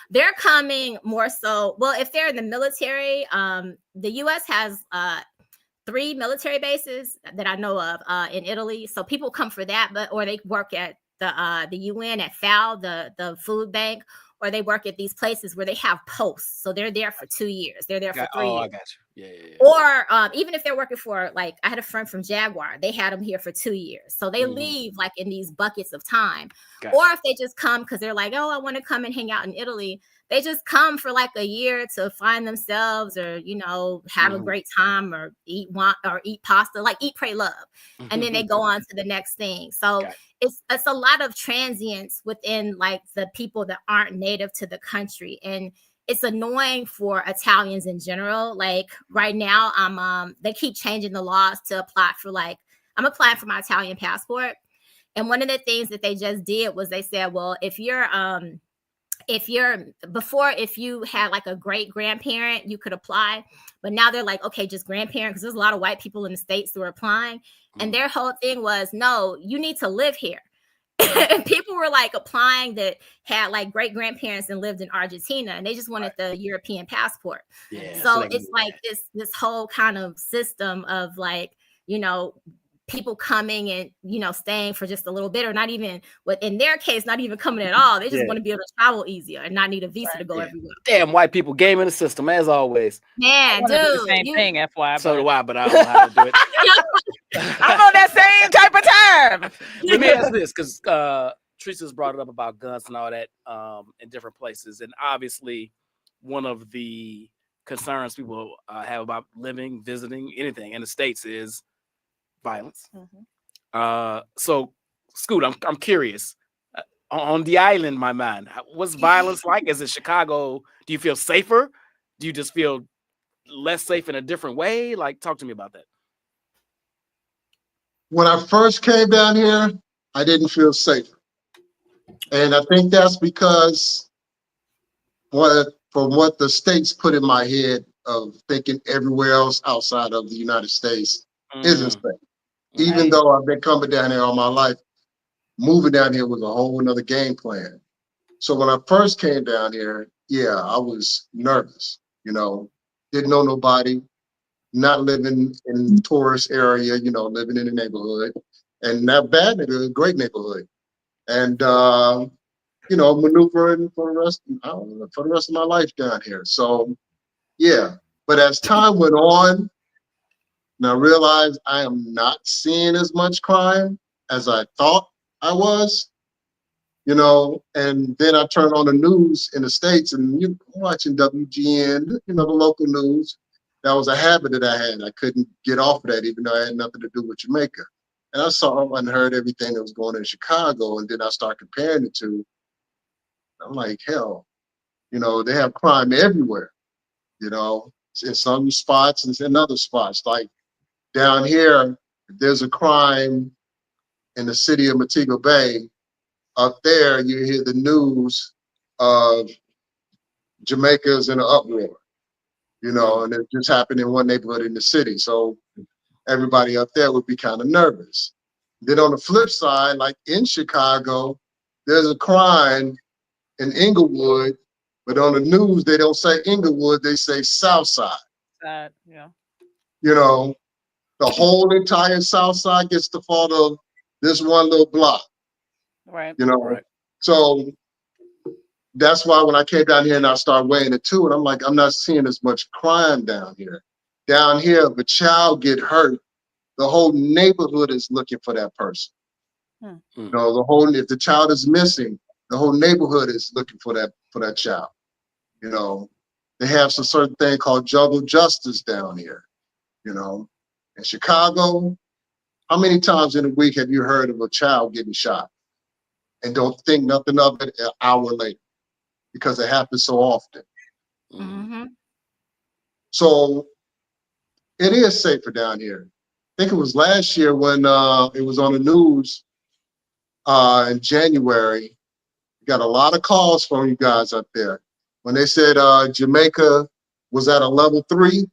They're coming more so. Well, if they're in the military, the U.S. has 3 military bases that I know of in Italy. So people come for that, or they work at the UN at FAO, the food bank, or they work at these places where they have posts. So they're there for 2 years. They're there for 3 years. I got you. Yeah. Or even if they're working for, like, I had a friend from Jaguar, they had them here for 2 years. So they leave like in these buckets of time. Gotcha. Or if they just come because they're like, oh, I want to come and hang out in Italy. They just come for like a year to find themselves, or, you know, have a great time, or eat pasta, like eat, pray, love. And then they go on to the next thing. So it's a lot of transients within like the people that aren't native to the country. And it's annoying for Italians in general. Like right now, they keep changing the laws to apply for, like, I'm applying for my Italian passport. And one of the things that they just did was they said, well, if you had like a great grandparent, you could apply. But now they're like, okay, just grandparent, because there's a lot of white people in the States who are applying. And their whole thing was, no, you need to live here. And people were like applying that had like great grandparents and lived in Argentina, and they just wanted the European passport. So it's like this whole kind of system of like, you know, people coming and, you know, staying for just a little bit, or not even, in their case, not even coming at all. They just want to be able to travel easier and not need a visa to go everywhere. Damn white people, game in the system as always. Man, dude, the same thing, FYI. So do I, but I don't know how to do it. I'm on that same type of time. Let me ask this, because Teresa's brought it up about guns and all that in different places, and obviously one of the concerns people have about living, visiting, anything in the States is violence. So Scoot, I'm curious, on the island, my man, what's violence like? Is it Chicago? Do you feel safer? Do you just feel less safe in a different way? Like, talk to me about that. When I first came down here, I didn't feel safe. And I think that's because from what the states put in my head of thinking everywhere else outside of the United States isn't safe. Even though I've been coming down here all my life, moving down here was a whole nother game plan. So when I first came down here, yeah, I was nervous, you know, didn't know nobody, not living in the tourist area, you know, living in the neighborhood, and not bad neighborhood, great neighborhood. And, you know, maneuvering for the rest of my life down here. So, yeah. But as time went on, and I realized I am not seeing as much crime as I thought I was, you know, and then I turn on the news in the States and I'm watching WGN, you know, the local news. That was a habit that I had. I couldn't get off of that, even though I had nothing to do with Jamaica. And I saw and heard everything that was going on in Chicago, and then I start comparing the two. I'm like, hell, you know, they have crime everywhere. You know, in some spots and in other spots. Like down here, if there's a crime in the city of Montego Bay, up there you hear the news of Jamaica's in an uproar, you know, and it just happened in one neighborhood in the city. So everybody up there would be kind of nervous. Then on the flip side, like in Chicago, there's a crime in Inglewood, but on the news, they don't say Inglewood, they say Southside. Yeah. You know, the whole entire Southside gets the fault of this one little block. Right. You know, Right. So that's why when I came down here and I started weighing it too, and I'm like, I'm not seeing as much crime down here. Down here, if a child get hurt, the whole neighborhood is looking for that person. You know, if the child is missing, the whole neighborhood is looking for that child. You know, they have some certain thing called juggle justice down here. You know, in Chicago, how many times in a week have you heard of a child getting shot and don't think nothing of it an hour later? Because it happens so often. Mm-hmm. So it is safer down here. I think it was last year when it was on the news in January. We got a lot of calls from you guys up there. When they said Jamaica was at a level 3, a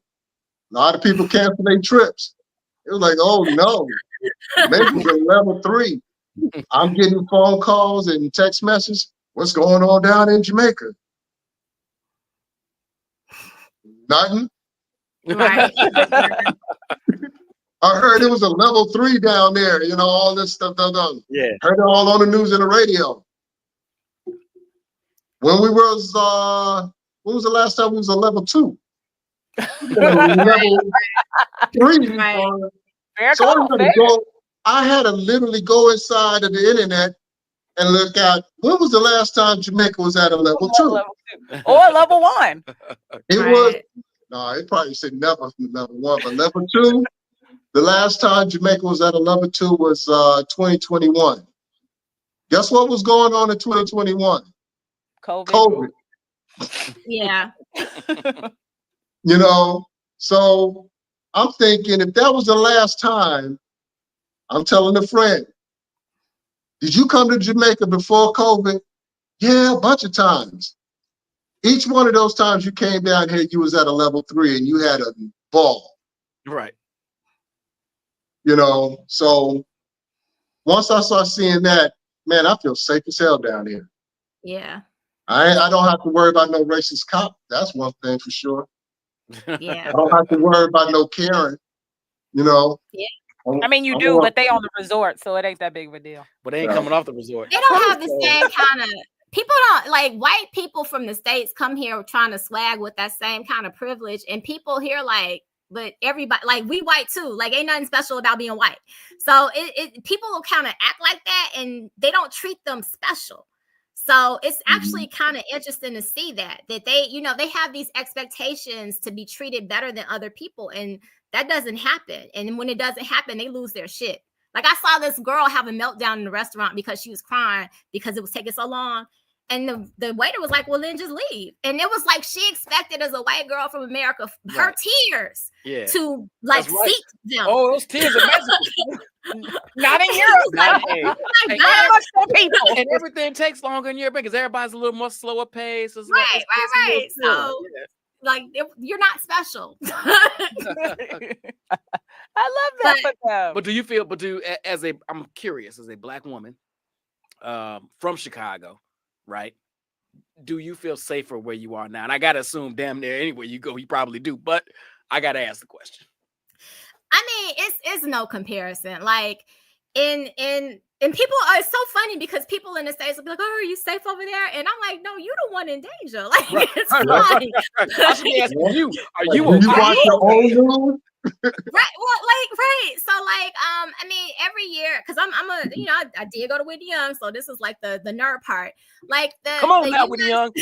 lot of people canceled their trips. It was like, oh no, Jamaica's at level 3. I'm getting phone calls and text messages. What's going on down in Jamaica? Nothing. Right. I heard it was a level 3 down there, you know, all this stuff. Yeah. Heard it all on the news and the radio. When we was the last time we was a level 2? Level 3. Right. Fair So call, fair. I had to literally go inside of the internet and look at when was the last time Jamaica was at a level 2? Level 2. Or level 1. It Right. was, no, it probably said never from level 1, but level 2, the last time Jamaica was at a level 2 was 2021. Guess what was going on in 2021? COVID. Yeah. You know, so I'm thinking if that was the last time, I'm telling a friend, did you come to Jamaica before COVID? Yeah, a bunch of times. Each one of those times you came down here, you was at a level 3 and you had a ball. Right. You know, so once I start seeing that, man, I feel safe as hell down here. Yeah. I don't have to worry about no racist cop. That's one thing for sure. Yeah. I don't have to worry about no Karen, you know. Yeah. I mean, you do, but they on the resort, so it ain't that big of a deal. But they ain't coming off the resort. They don't have the same kind of people. Don't like white people from the States come here trying to swag with that same kind of privilege, and people here like, but everybody like we white too. Like ain't nothing special about being white. So people will kind of act like that, and they don't treat them special. So it's actually kind of interesting to see that they, you know, they have these expectations to be treated better than other people, and that doesn't happen. And when it doesn't happen, they lose their shit. Like I saw this girl have a meltdown in the restaurant because she was crying because it was taking so long. And the waiter was like, well, then just leave. And it was like she expected as a white girl from America, her tears to like seek them. Oh, those tears are magical. Not in Europe. Not, Not much for people. And everything takes longer in Europe because everybody's a little more slower pace. It's Right. So like you're not special. I love that for them. But do you feel, I'm curious, as a Black woman from Chicago, right? Do you feel safer where you are now? And I got to assume damn near anywhere you go, you probably do. But I got to ask the question. I mean, it's no comparison. Like in people are so funny because people in the States will be like, oh, are you safe over there? And I'm like, no, you're the one in danger. Like it's fine. I should be asking you, are you okay? You watch your own news? Right. Well, right. So like, I mean, every year, because I'm a, you know, I did go to Whitney Young, so this is like the nerd part. Like come on now, Whitney Young.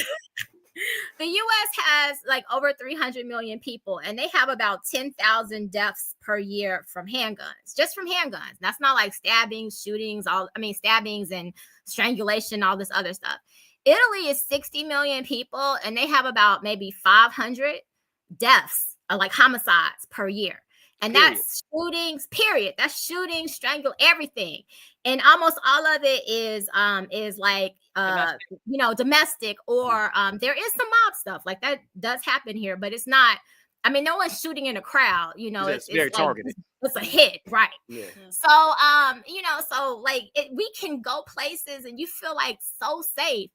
The U.S. has like over 300 million people, and they have about 10,000 deaths per year from handguns, just from handguns. That's not like stabbings, shootings, stabbings and strangulation, all this other stuff. Italy is 60 million people, and they have about maybe 500 deaths, like homicides per year. And Period. that's shootings, period. That's shooting, strangle, everything. And almost all of it is like domestic, or there is some mob stuff. Like that does happen here, but it's not, I mean, no one's shooting in a crowd, It's very like, targeted. It's a hit, right? Yeah. So so like we can go places and you feel like so safe.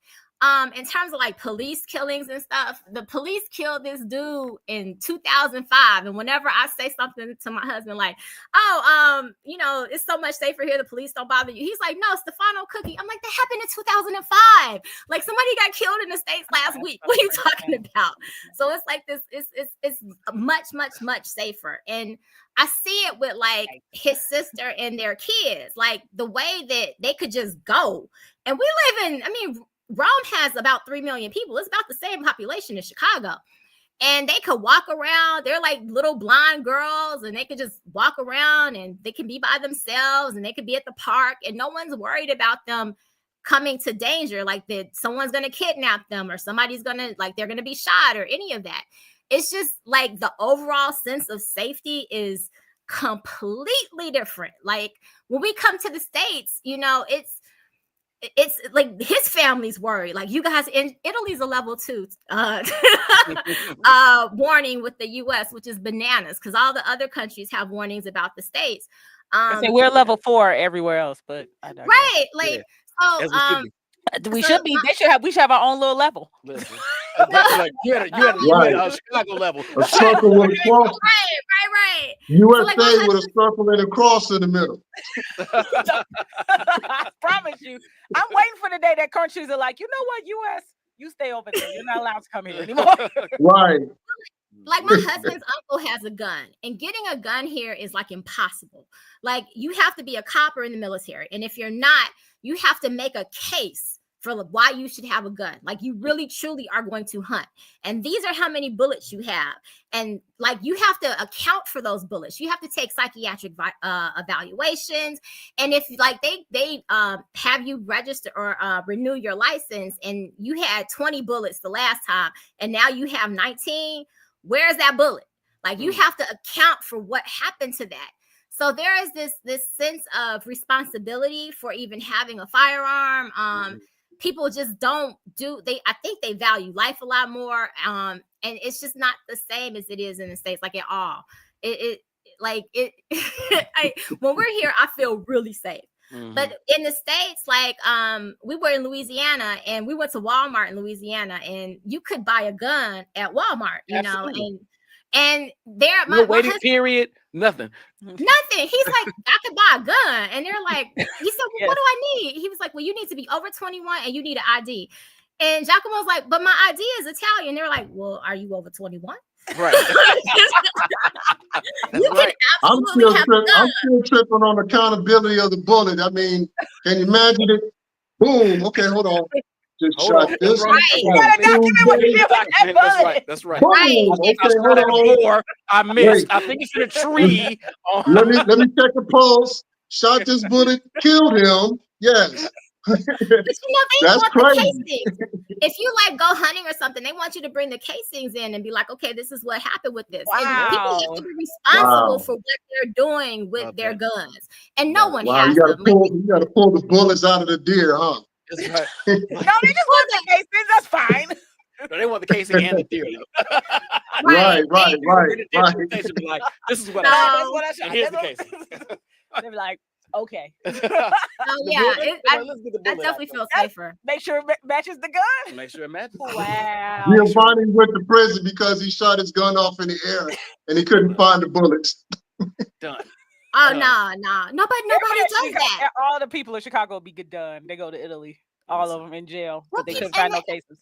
In terms of like police killings and stuff, the police killed this dude in 2005. And whenever I say something to my husband, like, oh, it's so much safer here, the police don't bother you, he's like, no, Stefano Cookie. I'm like, that happened in 2005. Like, somebody got killed in the States last week. What are you talking about? So it's like this, it's much, much, much safer. And I see it with like his sister and their kids, like the way that they could just go. And we live in, I mean, Rome has about 3 million people. It's about the same population as Chicago. And they could walk around. They're like little blind girls, and they could just walk around, and they can be by themselves, and they could be at the park, and no one's worried about them coming to danger, like that someone's going to kidnap them, or somebody's going to, like, they're going to be shot, or any of that. It's just like the overall sense of safety is completely different. Like when we come to the States, it's like his family's worried. Like, you guys in Italy's a level 2 warning with the US, which is bananas, because all the other countries have warnings about the States. We're level 4 everywhere else, but right, like, yeah. We should be. We should have our own little level. Listen, like you had a Chicago level. A circle with a cross. Right. USA with a circle and a cross in the middle. I promise you. I'm waiting for the day that countries are like, you know what, US, you stay over there. You're not allowed to come here anymore. Right. Like, my husband's uncle has a gun, and getting a gun here is like impossible. Like, you have to be a cop or in the military. And if you're not, you have to make a case for why you should have a gun. Like, you really truly are going to hunt. And these are how many bullets you have. And like, you have to account for those bullets. You have to take psychiatric evaluations. And if like they have you register or renew your license, and you had 20 bullets the last time, and now you have 19, where's that bullet? Like, you have to account for what happened to that. So there is this sense of responsibility for even having a firearm. People just don't I think they value life a lot more. And it's just not the same as it is in the States, like, at all. When we're here, I feel really safe. But in the States, like, we were in Louisiana, and we went to Walmart in Louisiana, and you could buy a gun at Walmart, and there, no waiting period, nothing. He's like, I could buy a gun. And they're like, he said, well, what do I need? He was like, well, you need to be over 21 and you need an ID. And Giacomo was like, but my ID is Italian. They're like, well, are you over 21? Right. You can absolutely have a gun. I'm still tripping on accountability of the bullet. I mean, can you imagine it? Boom. Okay, hold on. Just shot this. Right. You gotta document what you do with that bullet. That's right. Right. Okay, hold on. I missed. Wait. I think it's in a tree. Let me check the pulse. Shot this bullet, killed him. Yes. But they That's want crazy. the casings. If you like go hunting or something, they want you to bring the casings in and be like, okay, this is what happened with this. Wow. And people have to be responsible for what they're doing with their guns. And no one has them. You gotta pull the bullets out of the deer, huh? That's right. No, they just want the casings. That's fine. No, they want the casing and the theory. Right. Like, this is what I shot. Here's the casing. They're like, okay. I definitely feel safer. Make sure it matches the gun. Make sure it matches. Wow. Giovanni went to prison because he shot his gun off in the air and he couldn't find the bullets. Done. Oh, no. Nobody does that. All the people in Chicago be good done. They go to Italy. All of them in jail. But they couldn't find no cases.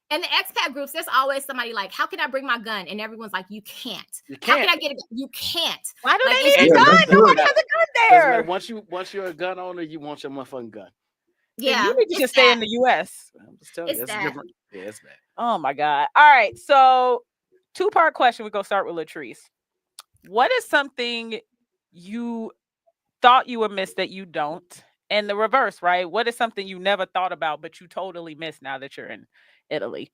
And the expat groups, there's always somebody like, how can I bring my gun? And everyone's like, you can't. How can I get a gun? You can't. Why do like, they need a gun? Nobody has a gun there. Once you're a gun owner, you want your motherfucking gun. Yeah. You need to just stay in the US. I'm just telling you, that's different. Yeah, it's bad. Oh my God. All right. So 2-part question. We're gonna start with Latrice. What is something you thought you would miss that you don't? And the reverse, right? What is something you never thought about but you totally miss now that you're in Italy?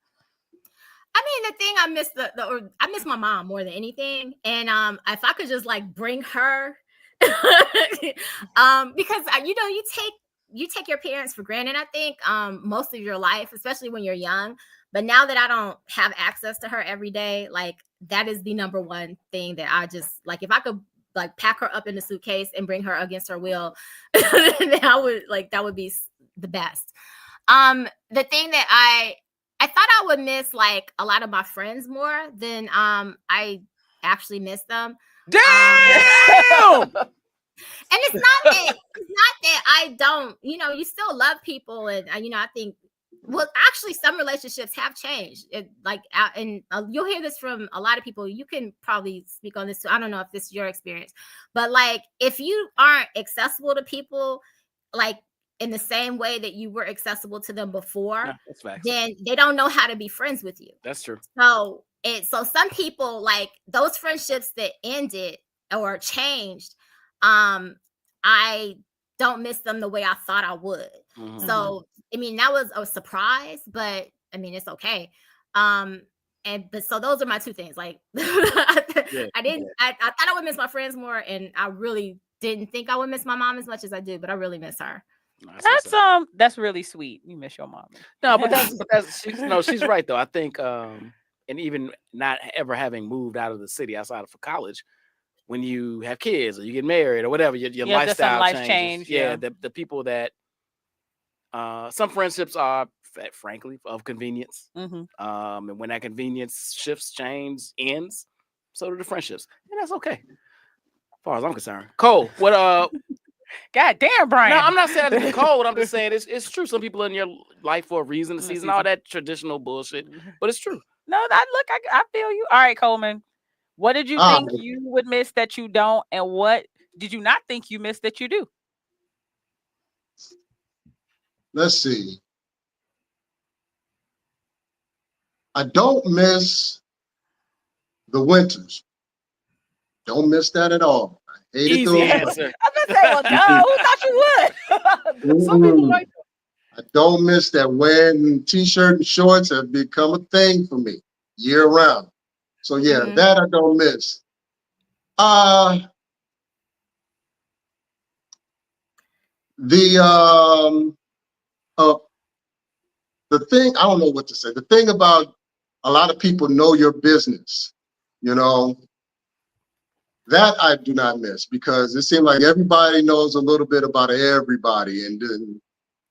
I mean, the thing I miss I miss my mom more than anything, and if I could just like bring her, because you take your parents for granted. I think most of your life, especially when you're young. But now that I don't have access to her every day, like that is the number one thing that I just like. If I could like pack her up in a suitcase and bring her against her will, then I would like that would be the best. The thing that I thought I would miss like a lot of my friends more than I actually miss them. Damn! And it's not that I don't, you still love people, and I think, well, actually, some relationships have changed. And you'll hear this from a lot of people. You can probably speak on this too. I don't know if this is your experience, but like if you aren't accessible to people, like in the same way that you were accessible to them before, that's facts. then they don't know how to be friends with you. That's true. So some people, like those friendships that ended or changed, I don't miss them the way I thought I would. Mm-hmm. So I mean, that was a surprise, but I mean, it's okay. But so those are my two things. Like I thought I would miss my friends more, and I really didn't think I would miss my mom as much as I do, but I really miss her. That's really sweet. You miss your mom. No, but she's right though. I think and even not ever having moved out of the city outside of for college, when you have kids or you get married or whatever, your lifestyle changes. Yeah, the people that some friendships are frankly of convenience. Mm-hmm. And when that convenience ends, so do the friendships. And that's okay. As far as I'm concerned. Cole, what God damn, Brian. No, I'm not saying it's cold. I'm just saying it's true. Some people in your life for a reason, the season, all that traditional bullshit. But it's true. No, I feel you. All right, Coleman. What did you think you would miss that you don't, and what did you not think you missed that you do? Let's see. I don't miss the winters. Don't miss that at all. I hated Easy those. answer. I'm gonna say, well, no, who thought you would? Some people like that. I don't miss that. Wearing t-shirt and shorts have become a thing for me year round. So yeah, that I don't miss. The thing, I don't know what to say. The thing about a lot of people know your business, that I do not miss, because it seems like everybody knows a little bit about everybody, and then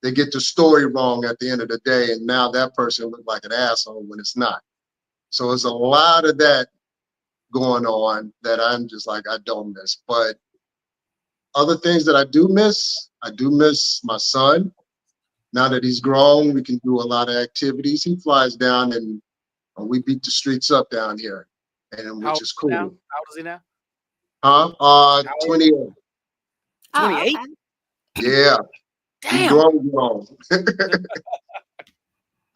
they get the story wrong at the end of the day, and now that person looks like an asshole when it's not. So there's a lot of that going on that I'm just like, I don't miss. But other things that I do miss my son. Now that he's grown, we can do a lot of activities. He flies down and we beat the streets up down here, and which is cool. How old is he now? 28. 28? Yeah. Damn. Grown.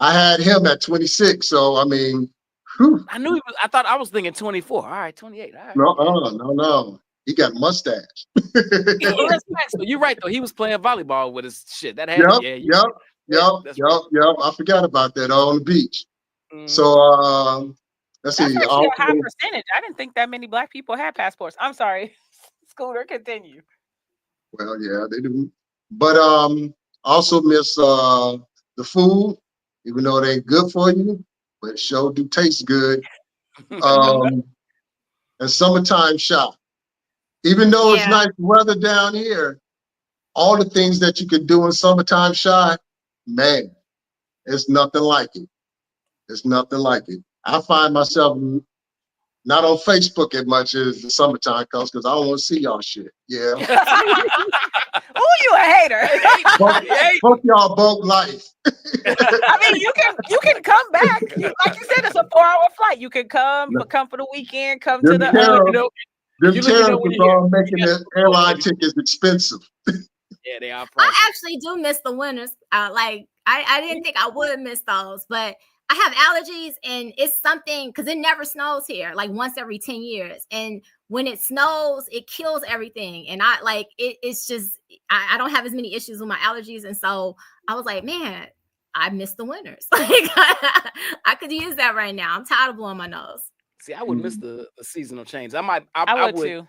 I had him at 26, so I mean, whew. I knew he was. I was thinking 24. All right, 28. All right. No. He got a mustache. So you're right though. He was playing volleyball with his shit. That happened. Yep. I forgot about that on the beach. Mm-hmm. So let's see. That's actually a high percentage. I didn't think that many Black people had passports. I'm sorry. Scooter, continue. Well, yeah, they do. But also miss the food, even though it ain't good for you, but it sure do taste good. And summertime shop. Even though it's nice weather down here, all the things that you can do in summertime shop, man, it's nothing like it. It's nothing like it. I find myself not on Facebook as much as the summertime comes, because I don't want to see y'all shit. Yeah. Oh, you a hater. Fuck y'all both life. I mean, you can come back. Like you said, it's a 4-hour flight. You can come for the weekend, come to the Them tariffs are making the airline tickets expensive. Yeah, they are. I actually do miss the winters. I didn't think I would miss those, but I have allergies, and it's something because it never snows here, like once every 10 years. And when it snows, it kills everything. And it's just I don't have as many issues with my allergies. And so I was like, man, I miss the winters. Like I could use that right now. I'm tired of blowing my nose. See, I would miss the seasonal change. I would too.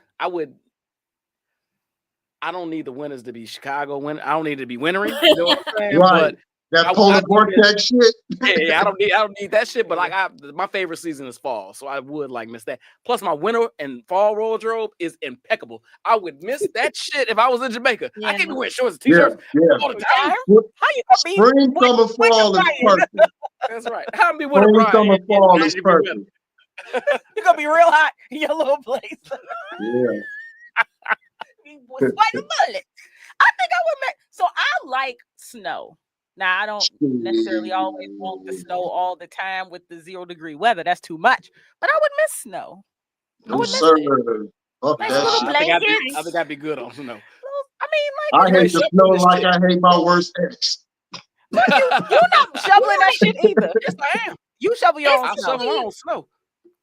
I don't need the winters to be Chicago winter. I don't need it to be wintering. You know what I'm saying? Right. That polar vortex shit. Yeah, I don't need that shit. But like, my favorite season is fall, so I would like miss that. Plus, my winter and fall wardrobe is impeccable. I would miss that shit if I was in Jamaica. I can't be wearing shorts and t-shirts all the time. How you gonna Spring, summer, fall is perfect. That's right. How be winter? Spring, summer, fall is perfect. You're gonna be real hot in your little place. Yeah. Spider bullet. I think I would make. So I like snow. Now I don't necessarily always want the snow all the time with the 0-degree weather. That's too much. But I would miss snow. No, sir. Fuck Nice that little shit. blankets. I think I'd be good on snow. I mean, like I hate the snow like I hate my worst ex. you're not shoveling that shit either. Yes, I am. You shovel your own I snow. shovel my own snow.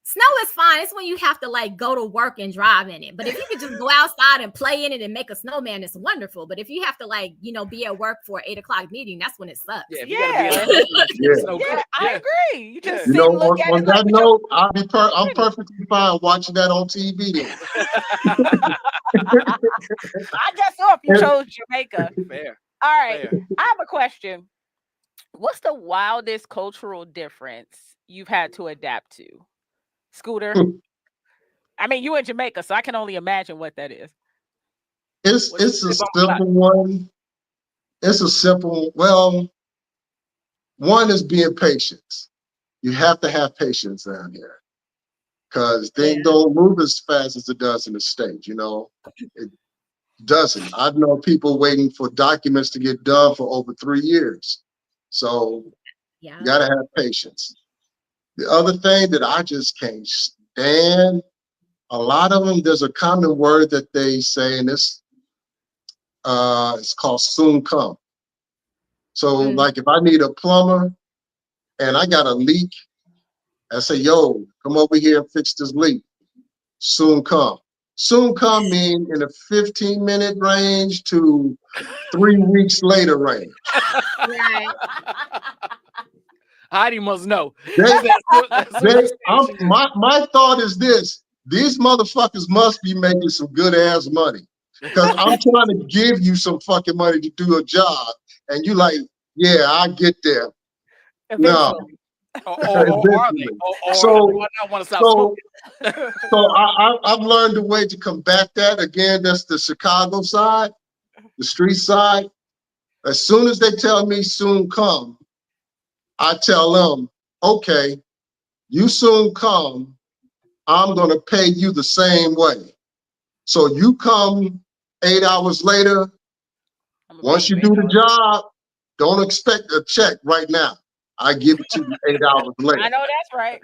Snow is fine. It's when you have to like go to work and drive in it. But if you could just go outside and play in it and make a snowman, it's wonderful. But if you have to like, be at work for an 8 o'clock meeting, that's when it sucks. Yeah, I agree. You just sit and look at it. On that note, I'm perfectly fine watching that on TV. Then. I guess so. If you chose Jamaica, fair. All right, fair. I have a question. What's the wildest cultural difference you've had to adapt to? Scooter. I mean, you in Jamaica, so I can only imagine what that is. It's a simple one. It's a simple. Well, one is being patient. You have to have patience down here because things don't move as fast as it does in the States. It doesn't. I've known people waiting for documents to get done for over 3 years. So you got to have patience. The other thing that I just can't stand, a lot of them, there's a common word that they say, and it's called soon come. So like if I need a plumber and I got a leak, I say, yo, come over here and fix this leak. Soon come. Soon come mean in a 15-minute range to 3 weeks later range. Right. Heidi must know. My thought is this: these motherfuckers must be making some good ass money because I'm trying to give you some fucking money to do a job, and you like, yeah, I get there. Eventually. So I've learned a way to combat that. Again, that's the Chicago side, the street side. As soon as they tell me soon come, I tell them, okay, you soon come, I'm going to pay you the same way. So you come 8 hours later, once you do the job, don't expect a check right now. I give it to you 8 hours later. I know that's right.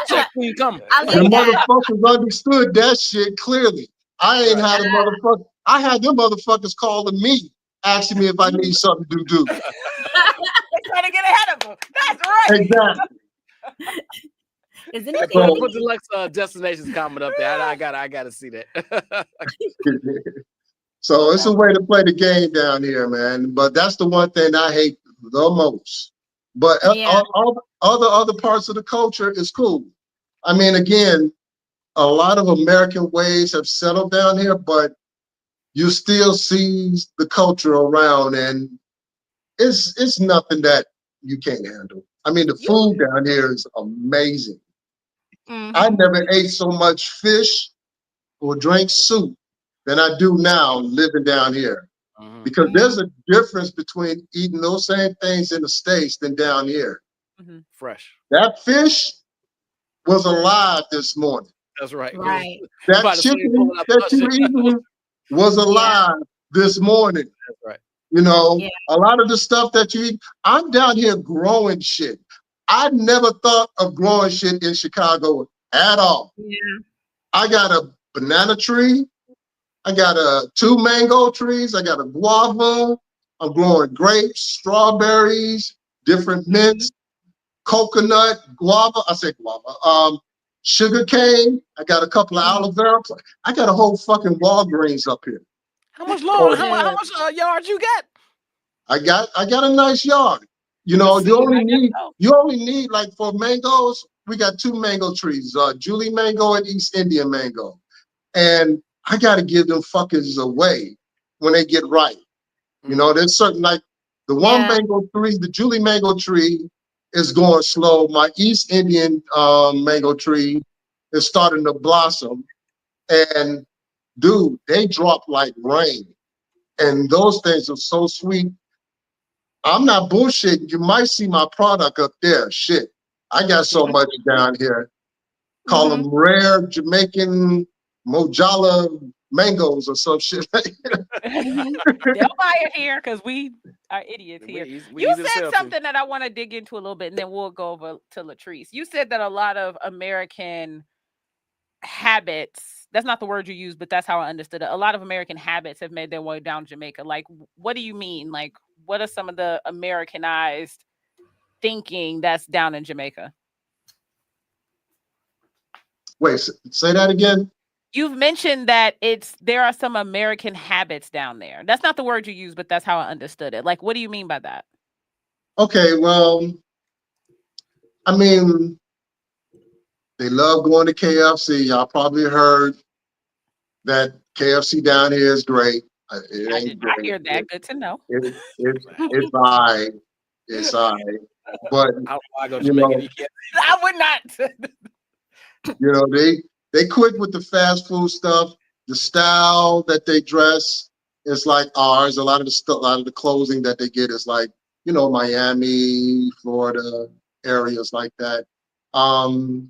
Check when you come. The motherfuckers understood that shit clearly. I ain't had a motherfucker. I had them motherfuckers calling me, asking me if I need something to do. They're trying to get ahead of them. That's right. Exactly. Isn't it? Put deluxe destinations comment up there. I gotta see that. So it's a way to play the game down here, man. But that's the one thing I hate the most. But all other parts of the culture is cool. I mean, again, a lot of American ways have settled down here, but you still see the culture around, and it's nothing that you can't handle. I mean, the food down here is amazing. I never ate so much fish or drank soup than I do now living down here. Because there's a difference between eating those same things in the States than down here. Fresh. That fish was alive this morning. That's right. Right. That chicken that you eating was alive this morning. That's right. A lot of the stuff that you eat, I'm down here growing shit. I never thought of growing shit in Chicago at all. Yeah. I got a banana tree. I got 2 mango trees. I got a guava. I'm growing grapes, strawberries, different mints, coconut, guava. I say guava. Sugar cane. I got a couple of aloe vera. I got a whole fucking Walgreens up here. How much yards you got? I got a nice yard. You know, you only need like for mangoes, we got 2 mango trees, Julie mango and East Indian mango. And I gotta give them fuckers away when they get ripe. You know, there's certain like the one mango tree, the Julie mango tree is going slow. My East Indian mango tree is starting to blossom. And dude, they drop like rain. And those things are so sweet. I'm not bullshitting. You might see my product up there. Shit. I got so much down here. Call them rare Jamaican Mojala mangoes or some shit. They'll buy it here because we are idiots here. You said something that I want to dig into a little bit, and then we'll go over to Latrice. You said that a lot of American habits, that's not the word you use, but that's how I understood it. A lot of American habits have made their way down Jamaica. Like, what do you mean? Like, what are some of the Americanized thinking that's down in Jamaica? Wait, say that again. You've mentioned that there are some American habits down there. That's not the word you use, but that's how I understood it. Like, what do you mean by that? Okay, well, I mean, they love going to KFC. Y'all probably heard that KFC down here is great. It ain't great. I hear that. Good to know. It's all right. It's all right. But you know, I would not. You know, they quick with the fast food stuff. The style that they dress is like ours. A lot of the clothing that they get is like, you know, Miami, Florida areas like that. And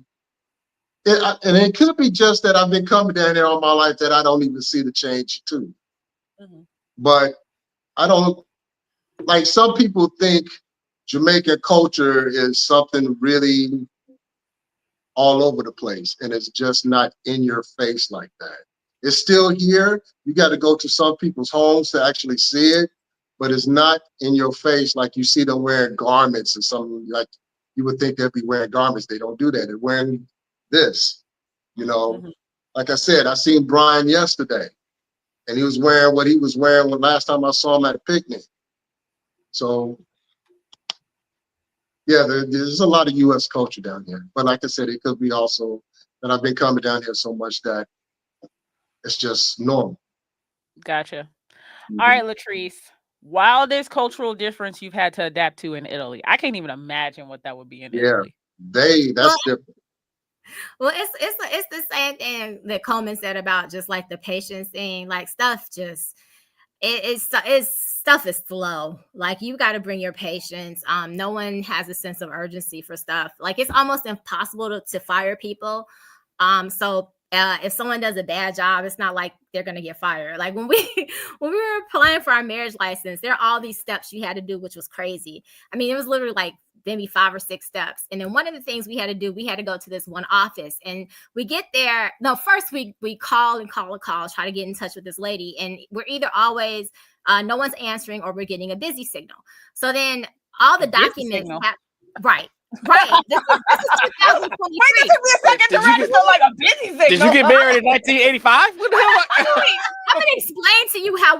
it could be just that I've been coming down here all my life that I don't even see the change too. But I don't, like, some people think Jamaican culture is something really all over the place, and it's just not in your face like that. It's still here. You got to go to some people's homes to actually see it, but it's not in your face like you see them wearing garments or something. Like you would think they'd be wearing garments. They don't do that. They're wearing this, you know. Like I said, I seen Brian yesterday, and he was wearing what he was wearing when last time I saw him at a picnic. So yeah, there's a lot of U.S. culture down here. But like I said, it could be also that I've been coming down here so much that it's just normal. Gotcha. All right, Latrice. Wildest cultural difference you've had to adapt to in Italy? I can't even imagine what that would be in Italy. That's different. Well, it's the same thing that Coleman said about just like the patience thing. Like stuff just stuff is slow. Like you got to bring your patience. No one has a sense of urgency for stuff. Like it's almost impossible to fire people. So if someone does a bad job, it's not like they're gonna get fired. Like when we were applying for our marriage license, there are all these steps you had to do, which was crazy. I mean, it was literally like maybe 5 or 6 steps. And then one of the things we had to do, we had to go to this one office, and we get there. No, first we call and call, try to get in touch with this lady, and we're either always no one's answering or we're getting a busy signal. So then all the documents right. This is 2023. Wait, it took me a second to register like a busy signal. Did you get married in 1985? What the hell? I'm gonna explain to you how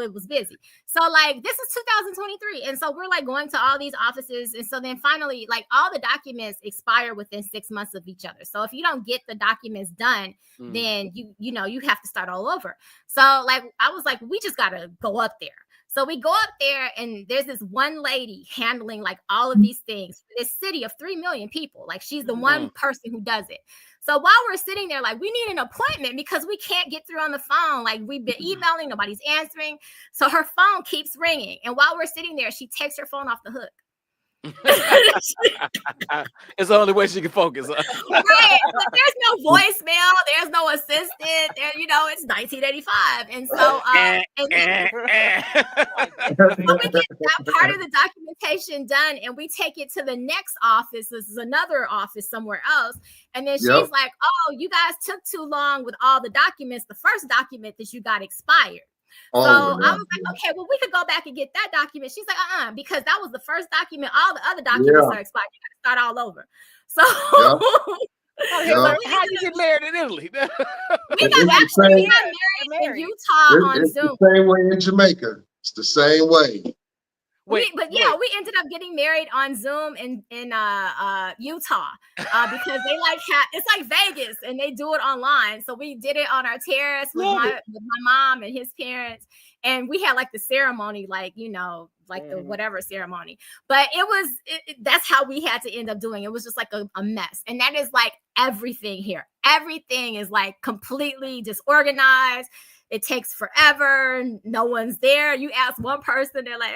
it was busy. So like this is 2023, and so we're like going to all these offices, and so then finally like all the documents expire within 6 months of each other. So if you don't get the documents done, then you know you have to start all over. So like I was like, we just gotta go up there. So we go up there, and there's this one lady handling like all of these things for this city of 3 million people. Like she's the one person who does it. So while we're sitting there, like we need an appointment because we can't get through on the phone. Like we've been emailing, nobody's answering. So her phone keeps ringing. And while we're sitting there, she takes her phone off the hook. It's the only way she can focus. Right. But there's no voicemail, there's no assistant. There, you know, it's 1985. And so so we get that part of the documentation done, and we take it to the next office. This is another office somewhere else. And then she's like, oh, you guys took too long with all the documents. The first document that you got expired. So I was like, okay, well, we could go back and get that document. She's like, because that was the first document. All the other documents are expired. You got to start all over. So how you get married in Italy? We got married in Utah on Zoom. It's the same way in Jamaica. It's the same way. Wait, we ended up getting married on Zoom in Utah because they it's like Vegas and they do it online. So we did it on our terrace with my mom and his parents, and we had like the ceremony, like the whatever ceremony. But it was that's how we had to end up doing it. It was just like a mess, and that is like everything here. Everything is like completely disorganized. It takes forever. No one's there. You ask one person, they're like,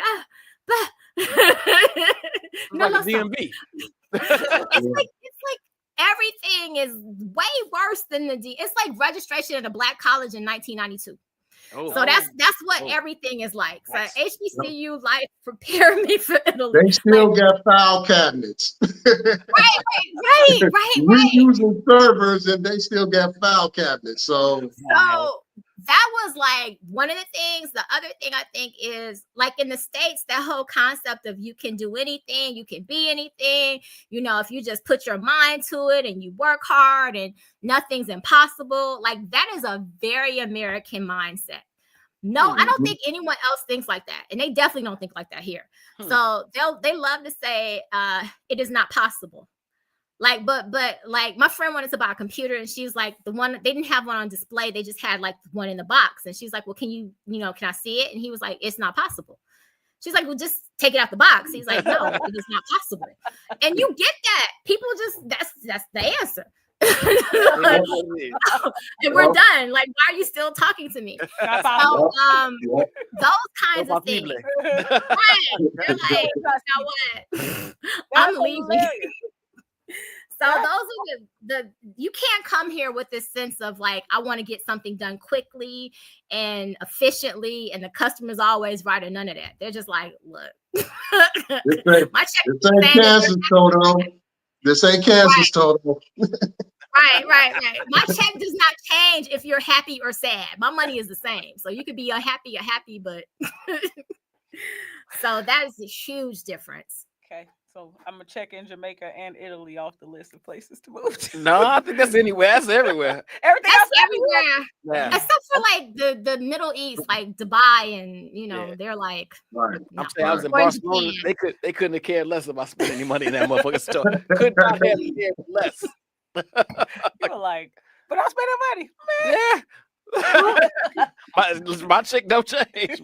no, DMV. It's like everything is way worse than it's like registration at a black college in 1992. So that's what everything is like. So HBCU life prepared me for Italy. They still got file cabinets. right. We're using servers and they still got file cabinets. So that was like one of the things. The other thing I think is like in the States, that whole concept of you can do anything, you can be anything, if you just put your mind to it and you work hard and nothing's impossible. Like that is a very American mindset. No, I don't think anyone else thinks like that. And they definitely don't think like that here. So they love to say it is not possible. Like, but like my friend wanted to buy a computer and she's like, the one, they didn't have one on display. They just had like one in the box. And she's like, well, can I see it? And he was like, it's not possible. She's like, well, just take it out the box. He's like, no, it is not possible. And you get that. People just, that's the answer. And we're done. Like, why are you still talking to me? So, those kinds of things. Right. They're like, now what? I'm leaving. So those are the you can't come here with this sense of like, I want to get something done quickly and efficiently, and the customer's always right, or none of that. They're just like, look, my check. This ain't Kansas, Toto. This ain't Kansas, Toto. Right. My check does not change if you're happy or sad. My money is the same. So you could be unhappy or happy, but so that is a huge difference. Okay. So I'm gonna check in Jamaica and Italy off the list of places to move to. No, I think that's anywhere. That's everywhere. That's everywhere. Yeah. Except for like the Middle East, like Dubai, and they're like. Right. I'm saying I was in Barcelona. They couldn't have cared less about spending any money in that motherfucking store. Could not have cared less. You're like, but I'll spend that money. Yeah. my check don't change.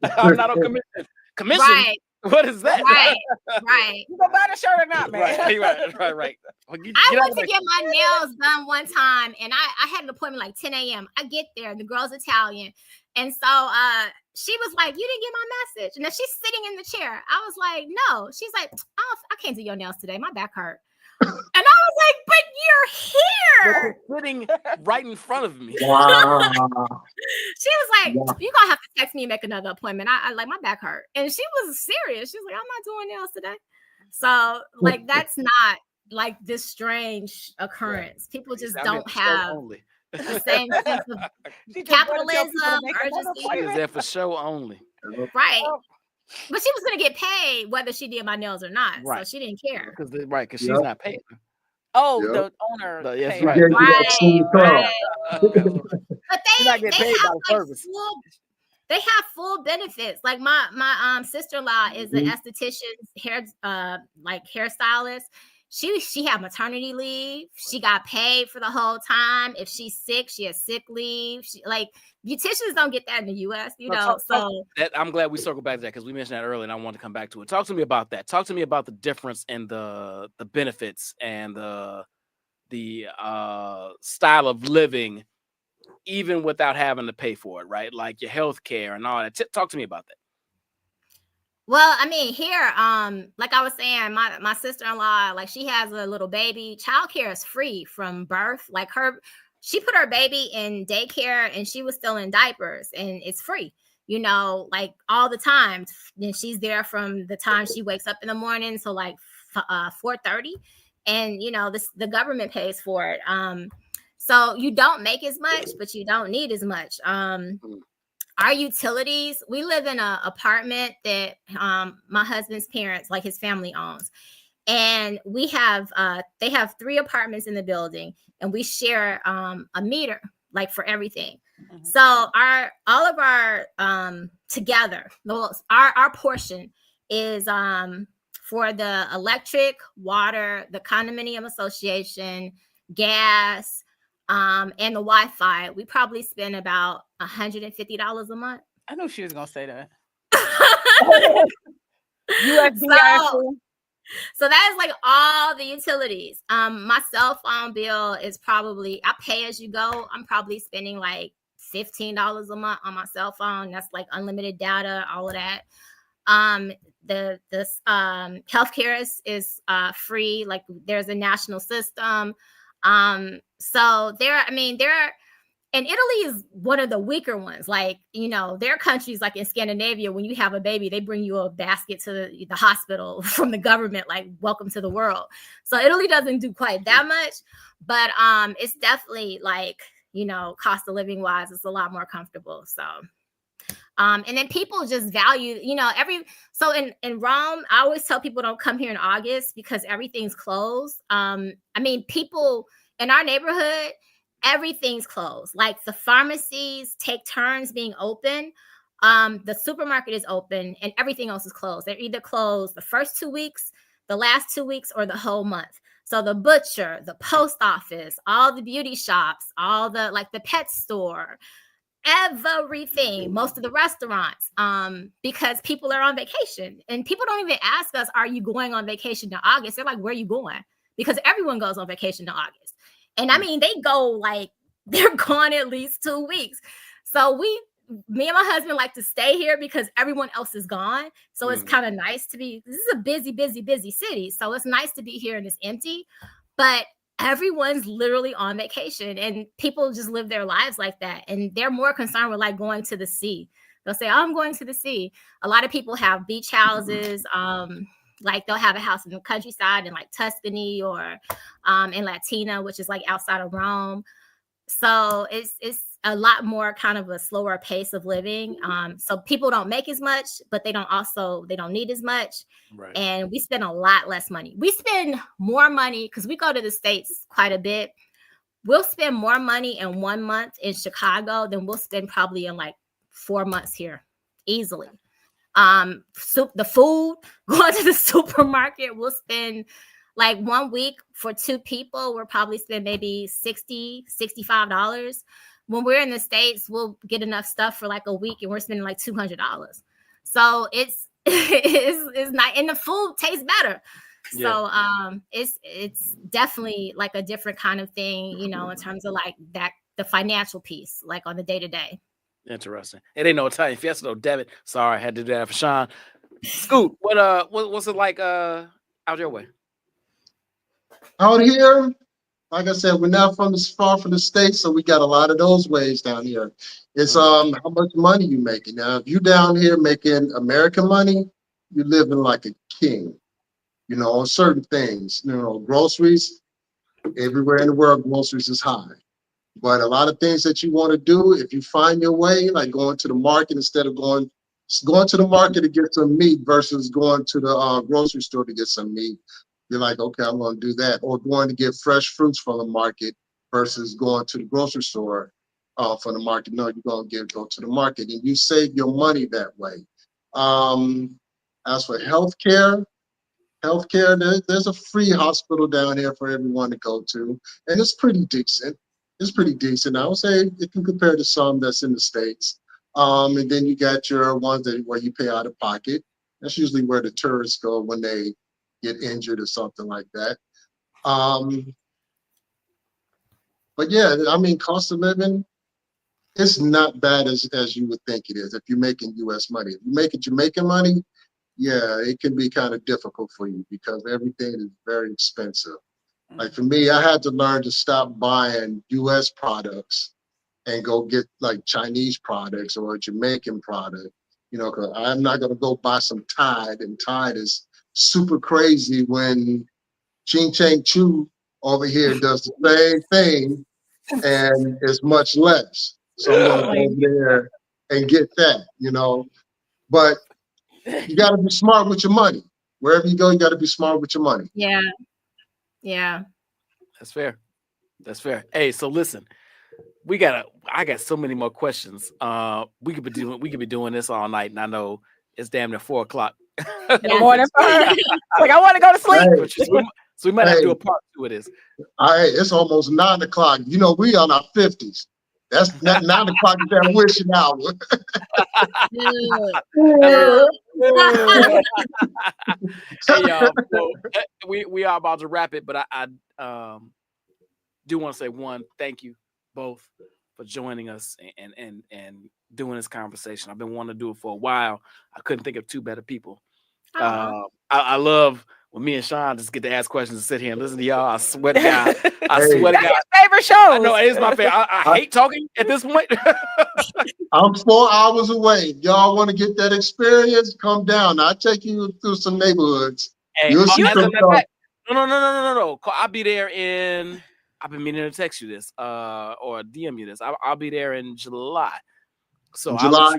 I'm not on commission. Commission. Right. What is that? Right. You gonna buy the shirt or not, man? Right. Well, I went to get my nails done one time, and I had an appointment like 10 a.m. I get there, the girl's Italian, and so she was like, "You didn't get my message," and then she's sitting in the chair. I was like, "No." She's like, "Oh, I can't do your nails today. My back hurt." And I was like, "But you're here." They're sitting right in front of me. Wow. She was like, "You're gonna have to text me and make another appointment. I like my back hurt." And she was serious. She was like, "I'm not doing nails today." So like that's not like this strange occurrence. People just don't have the same sense of capitalism, urgency. She is there for show only. Right. But she was gonna get paid whether she did my nails or not. Right. So she didn't care. Because she's not paid. Oh, the owner. Yes, right. Right. But they have full benefits. Like my sister-in-law is an esthetician, hairstylist. She had maternity leave. She got paid for the whole time. If she's sick, she has sick leave. Beauticians don't get that in the U.S., I'm glad we circled back to that because we mentioned that earlier and I want to come back to it. Talk to me about that. Talk to me about the difference in the benefits and the style of living, even without having to pay for it, right? Like your health care and all that. Talk to me about that. Well, I mean, here, like I was saying, my sister-in-law, like she has a little baby. Childcare is free from birth. Like she put her baby in daycare and she was still in diapers, and it's free, like all the time. And she's there from the time she wakes up in the morning to like 4:30, and the government pays for it. So you don't make as much, but you don't need as much. Our utilities, we live in an apartment that my husband's parents, like his family, owns. And we have, they have 3 apartments in the building, and we share a meter, like for everything. Mm-hmm. So all of our together. Our portion is for the electric, water, the condominium association, gas, and the Wi-Fi. We probably spend about $150 a month. I knew she was gonna say that. So that is like all the utilities. My cell phone bill is probably, I pay as you go. I'm probably spending like $15 a month on my cell phone. That's like unlimited data, all of that. The healthcare is free. Like there's a national system. So there and Italy is one of the weaker ones. Like, there are countries like in Scandinavia, when you have a baby, they bring you a basket to the hospital from the government, like, welcome to the world. So Italy doesn't do quite that much, but it's definitely like, cost of living wise, it's a lot more comfortable. So, and then people just value, so in Rome, I always tell people don't come here in August because everything's closed. People in our neighborhood, everything's closed. Like the pharmacies take turns being open. The supermarket is open and everything else is closed. They're either closed the first 2 weeks, the last 2 weeks, or the whole month. So the butcher, the post office, all the beauty shops, all the pet store, everything, most of the restaurants, because people are on vacation and people don't even ask us, are you going on vacation to August? They're like, where are you going? Because everyone goes on vacation to August. And they go they're gone at least 2 weeks. So me and my husband like to stay here because everyone else is gone. So it's kind of nice to be, this is a busy, busy, busy city. So it's nice to be here and it's empty, but everyone's literally on vacation and people just live their lives like that. And they're more concerned with going to the sea. They'll say, oh, I'm going to the sea. A lot of people have beach houses. They'll have a house in the countryside in Tuscany or in Latina, which is outside of Rome. So it's a lot more kind of a slower pace of living. So people don't make as much, but they don't need as much. Right. And we spend a lot less money. We spend more money because we go to the States quite a bit. We'll spend more money in 1 month in Chicago than we'll spend probably in 4 months here easily. The food, going to the supermarket, we'll spend 1 week for 2 people. We'll probably spend maybe $60, $65. When we're in the States, we'll get enough stuff for a week and we're spending $200. So it's not, and the food tastes better. Yeah. So it's definitely a different kind of thing, in terms of that, the financial piece, on the day-to-day. Interesting. It ain't no Italian fiesta, no debit. Sorry, I had to do that for Sean. Scoot, what's it like out your way? Out here, like I said, we're not far from the States, so we got a lot of those ways down here. It's how much money you making. Now, if you down here making American money, you're living like a king. On certain things, groceries, everywhere in the world, groceries is high. But a lot of things that you want to do, if you find your way, like going to the market instead of going to the market to get some meat versus going to the grocery store to get some meat, you're like, okay, I'm going to do that. Or going to get fresh fruits from the market versus going to the grocery store for the market. No, you're going to go to the market and you save your money that way. As for healthcare, there's a free hospital down here for everyone to go to, and it's pretty decent. I would say it can compare to some that's in the States. And then you got your ones where you pay out of pocket. That's usually where the tourists go when they get injured or something like that. But yeah, cost of living, it's not bad as you would think it is if you're making U.S. money. If you make it Jamaican money, yeah, it can be kind of difficult for you because everything is very expensive. Like for me, I had to learn to stop buying U.S. products and go get Chinese products or a Jamaican product, because I'm not going to go buy some Tide, and Tide is super crazy when Ching Chang Chu over here does the same thing and it's much less. So I'm going to go over there and get that, But you got to be smart with your money. Wherever you go, you got to be smart with your money. Yeah. That's fair. Hey, so listen, I got so many more questions. We could be doing this all night, and I know it's damn near 4:00 in the morning for her. Like, I want to go to sleep. Hey, So we might have to do hey, a part 2 of this. it's almost 9 o'clock. You know, we on our 50s. That's 9 o'clock is that wishing hour. Hey, y'all. So, we are about to wrap it, but I do want to say thank you both for joining us and doing this conversation. I've been wanting to do it for a while. I couldn't think of two better people. I love when me and Sean just get to ask questions and sit here and listen to y'all. I swear to God. Swear to God. Favorite show. I know it is my favorite. I hate talking at this point. I'm 4 hours away. Y'all want to get that experience? Come down. I'll take you through some neighborhoods. Hey, You'll see some stuff. No. I'll be there in. I've been meaning to text you this, or DM you this. I'll be there in July. So in July.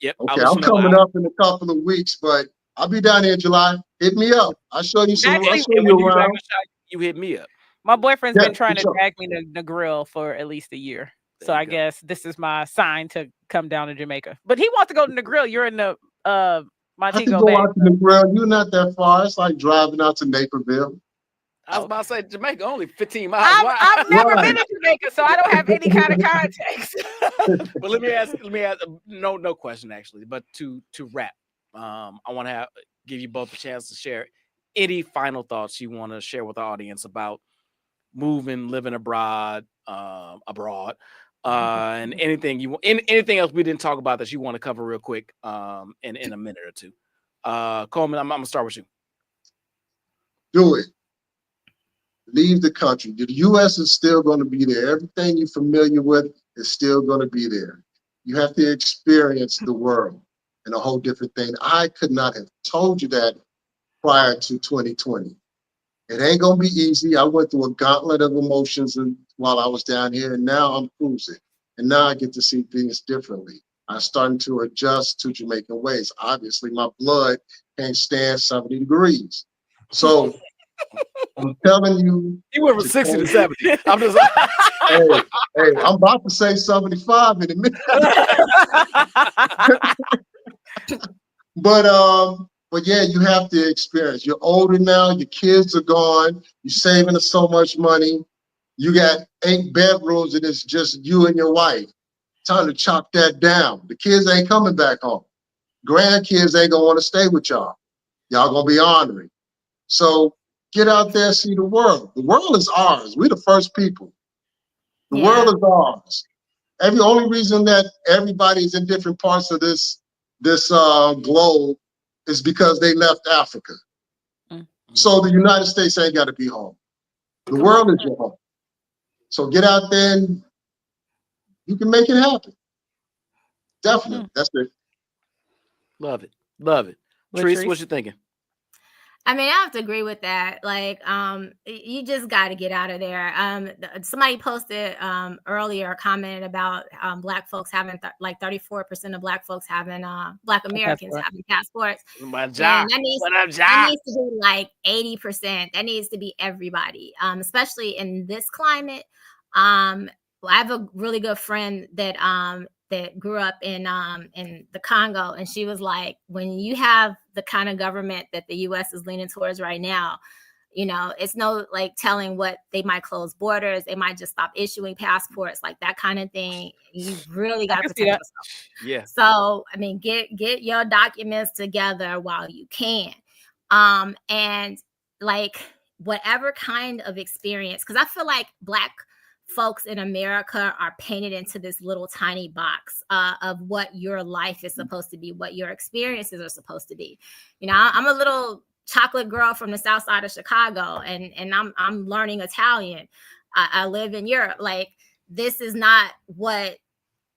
Yep. Okay, I'm coming up in a couple of weeks, but I'll be down here in July. Hit me up. I'll show you some. I'll show you around. You hit me up. My boyfriend's been trying to drag me to the grill for at least a year. So I guess this is my sign to come down to Jamaica. But he wants to go to the grill. You're in the Montego Bay. I can go out to the grill. You're not that far. It's like driving out to Naperville. I was about to say Jamaica, only 15 miles. I've never been to Jamaica, so I don't have any kind of context. But let me ask. No question actually. But to wrap, I want to give you both a chance to share any final thoughts you want to share with the audience about moving, living abroad, and anything you want. Anything else we didn't talk about that you want to cover real quick, in a minute or two. Coleman, I'm gonna start with you. Do it. Leave the country. The U.S. is still going to be there. Everything you're familiar with is still going to be there. You have to experience the world and a whole different thing. I could not have told you that prior to 2020. It ain't going to be easy. I went through a gauntlet of emotions while I was down here, and now I'm cruising. And now I get to see things differently. I'm starting to adjust to Jamaican ways. Obviously, my blood can't stand 70 degrees. So I'm telling you. He went from 60 to 70. I'm just hey, I'm about to say 75 in a minute. But yeah, you have to experience. You're older now, your kids are gone, you're saving us so much money. You got 8 bedrooms and it's just you and your wife. Time to chop that down. The kids ain't coming back home. Grandkids ain't gonna want to stay with y'all. Y'all gonna be honoring. So get out there, see the world. The world is ours. We're the first people. The world is ours. Only reason that everybody's in different parts of this globe is because they left Africa. So the United States ain't got to be home. The world is your home. So get out there and you can make it happen. Definitely. That's it. Love it. Therese, what you thinking? I mean, I have to agree with that. Like, you just got to get out of there. Somebody posted earlier, commented about Black folks having like 34% of Black folks having Black Americans having passports. My job. That needs to be like 80%. That needs to be everybody, especially in this climate. I have a really good friend that grew up in the Congo, and she was like, when you have the kind of government that the U.S. is leaning towards right now, you know, it's no like telling what they might close borders, they might just stop issuing passports, like that kind of thing. You really got to protect yourself. Yeah. So I mean, get your documents together while you can, and like whatever kind of experience, because I feel like Black folks in America are painted into this little tiny box of what your life is supposed to be, what your experiences are supposed to be. You know, I'm a little chocolate girl from the south side of Chicago, and I'm learning Italian. I live in Europe. Like, this is not what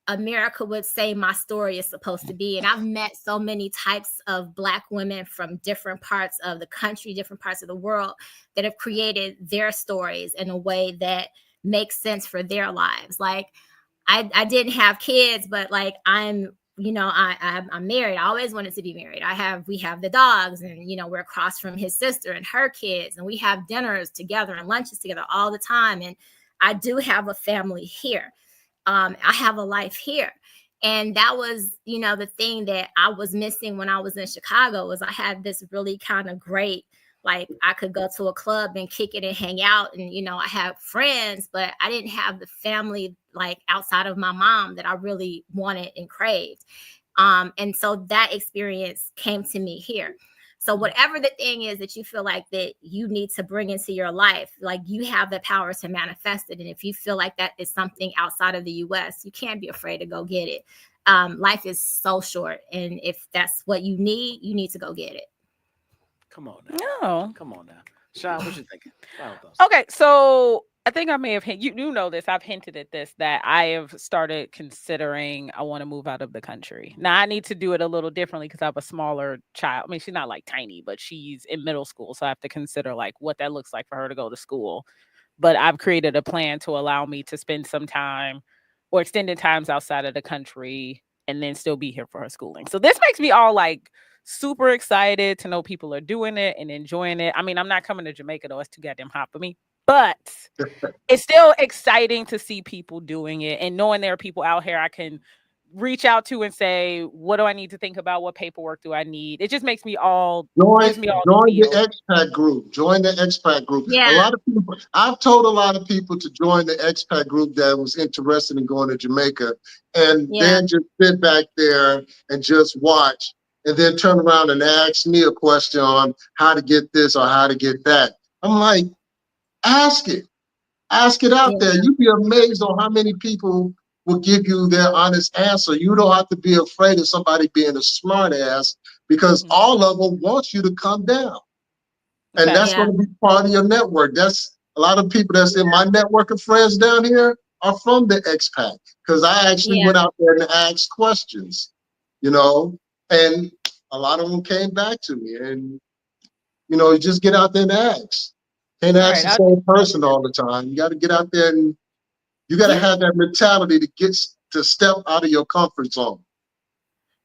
America would say my story is supposed to be. And I've met so many types of Black women from different parts of the country, different parts of the world, that have created their stories in a way that makes sense for their lives. Like, I didn't have kids, but like I'm married. I always wanted to be married. We have the dogs, and you know, we're across from his sister and her kids, and we have dinners together and lunches together all the time. And I do have a family here. I have a life here. And that was, the thing that I was missing when I was in Chicago was I had this really kind of great, like I could go to a club and kick it and hang out. And, I had friends, but I didn't have the family like outside of my mom that I really wanted and craved. And so that experience came to me here. So whatever the thing is that you feel like that you need to bring into your life, like you have the power to manifest it. And if you feel like that is something outside of the US, you can't be afraid to go get it. Life is so short. And if that's what you need to go get it. Come on now. No. Come on now. Sean, what you thinking? Okay, so I think I may have you know this. I've hinted at this that I have started considering I want to move out of the country. Now I need to do it a little differently because I have a smaller child. I mean, she's not like tiny, but she's in middle school, so I have to consider like what that looks like for her to go to school. But I've created a plan to allow me to spend some time or extended times outside of the country and then still be here for her schooling. So this makes me all like super excited to know people are doing it and enjoying it. I mean, I'm not coming to Jamaica though. It's too goddamn hot for me. But it's still exciting to see people doing it and knowing there are people out here I can reach out to and say, what do I need to think about? What paperwork do I need? It just makes me all join the expat group. Join the expat group. Yeah. A lot of people, I've told a lot of people to join the expat group that was interested in going to Jamaica and then just sit back there and just watch and then turn around and ask me a question on how to get this or how to get that. I'm like, ask it out there. You'd be amazed on how many people will give you their honest answer. You don't have to be afraid of somebody being a smart ass because all of them want you to come down. And that's going to be part of your network. That's a lot of people that's in my network of friends down here are from the expat because I actually went out there and asked questions, and a lot of them came back to me. And, you just get out there and ask. Can't ask the same person all the time. You got to get out there and you got to have that mentality to step out of your comfort zone.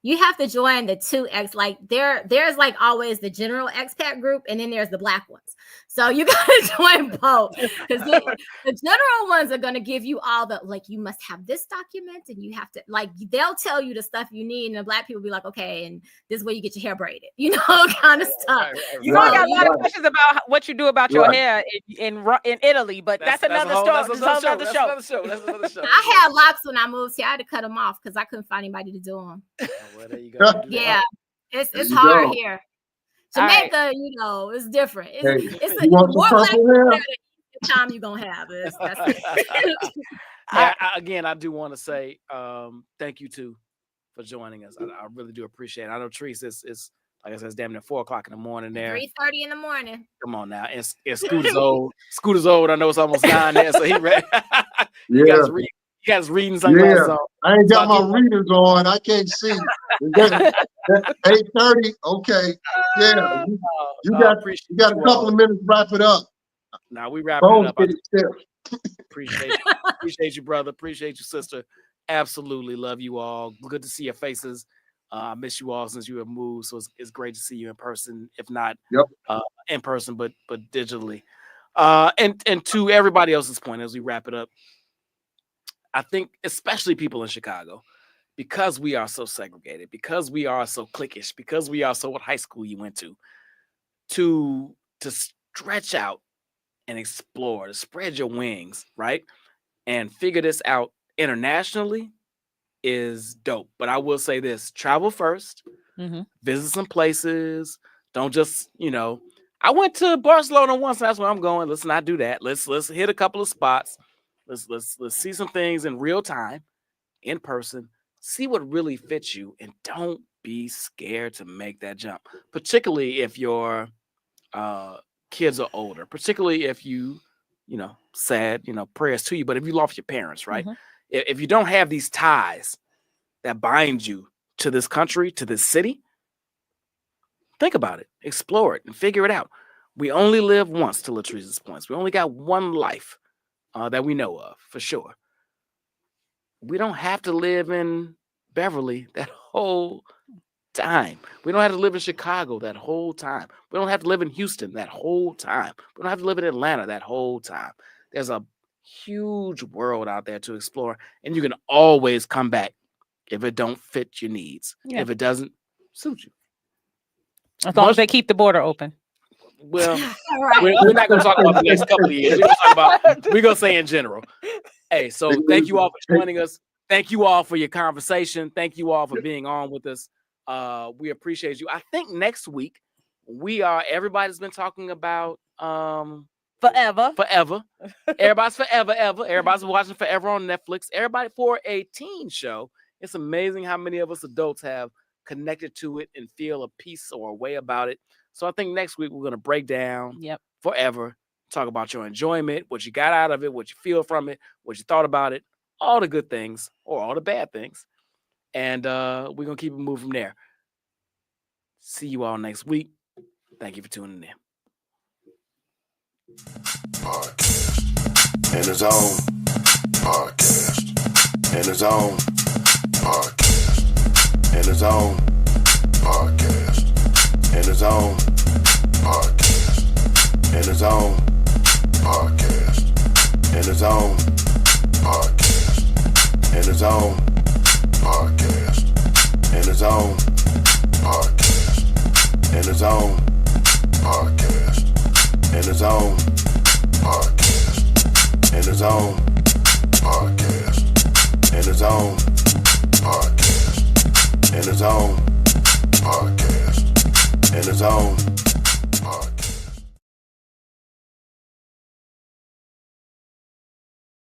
You have to join the 2X. Like there's like always the general expat group, and then there's the black ones. So you gotta join both because the general ones are gonna give you all the like you must have this document, and you have to like they'll tell you the stuff you need, and the black people be like, okay, and this is where you get your hair braided, kind of stuff. You know, I got a lot of questions about what you do about your hair in Italy, but that's another story. That's another show. I had locks when I moved here. I had to cut them off because I couldn't find anybody to do them. Well, there you go. Yeah, it's hard here. Jamaica, it's different. It's you want more some purple hair? Time you're gonna have. That's it. I do want to say thank you too for joining us. I really do appreciate it. I know Treese is like I said, it's damn near 4:00 in the morning there. 3:30 in the morning. Come on now. And Scooter's old. Scooter's old. I know it's almost 9 there, so he ready. You guys reading sunglasses on. I ain't got my readers on. I can't see. 8:30. Okay. Yeah. You got a couple of minutes to wrap it up. Now we wrapping it up. Appreciate you, brother. Appreciate you, sister. Absolutely love you all. Good to see your faces. I miss you all since you have moved, so it's great to see you in person, if not in person, but digitally. And to everybody else's point, as we wrap it up, I think especially people in Chicago, because we are so segregated, because we are so cliquish, because we are so what high school you went to stretch out and explore, to spread your wings, right? And figure this out internationally is dope. But I will say this, travel first, visit some places. Don't just, I went to Barcelona once, and that's where I'm going. Let's not do that. Let's hit a couple of spots. Let's see some things in real time, in person, see what really fits you, and don't be scared to make that jump, particularly if your kids are older, particularly if you sad, prayers to you, but if you lost your parents, right? If you don't have these ties that bind you to this country, to this city, think about it, explore it, and figure it out. We only live once, to Latrice's points. We only got one life that we know of, for sure. We don't have to live in Beverly that whole time. We don't have to live in Chicago that whole time. We don't have to live in Houston that whole time. We don't have to live in Atlanta that whole time. There's a huge world out there to explore, and you can always come back if it don't fit your needs. Yeah. If it doesn't suit you. As long as they keep the border open. Well, Right. we're not going to talk about the next couple of years. We're going to say in general. Hey, so thank you all for joining us. Thank you all for your conversation. Thank you all for being on with us. We appreciate you. I think next week everybody's been talking about Forever. Everybody's forever, ever. Everybody's watching Forever on Netflix. Everybody for a teen show. It's amazing how many of us adults have connected to it and feel a piece or a way about it. So I think next week we're going to break down Forever, talk about your enjoyment, what you got out of it, what you feel from it, what you thought about it, all the good things or all the bad things. And we're going to keep it moving from there. See you all next week. Thank you for tuning in. Podcast. In the zone. Podcast. In the zone. Podcast. In the zone. Podcast. In the zone. Podcast. In the zone. Podcast. In the zone. Podcast. In the zone. Podcast. In the zone. Podcast. In the zone. Podcast. In the zone. Podcast. In the zone. Podcast. In the zone. Podcast. In the zone. Podcast. In the zone.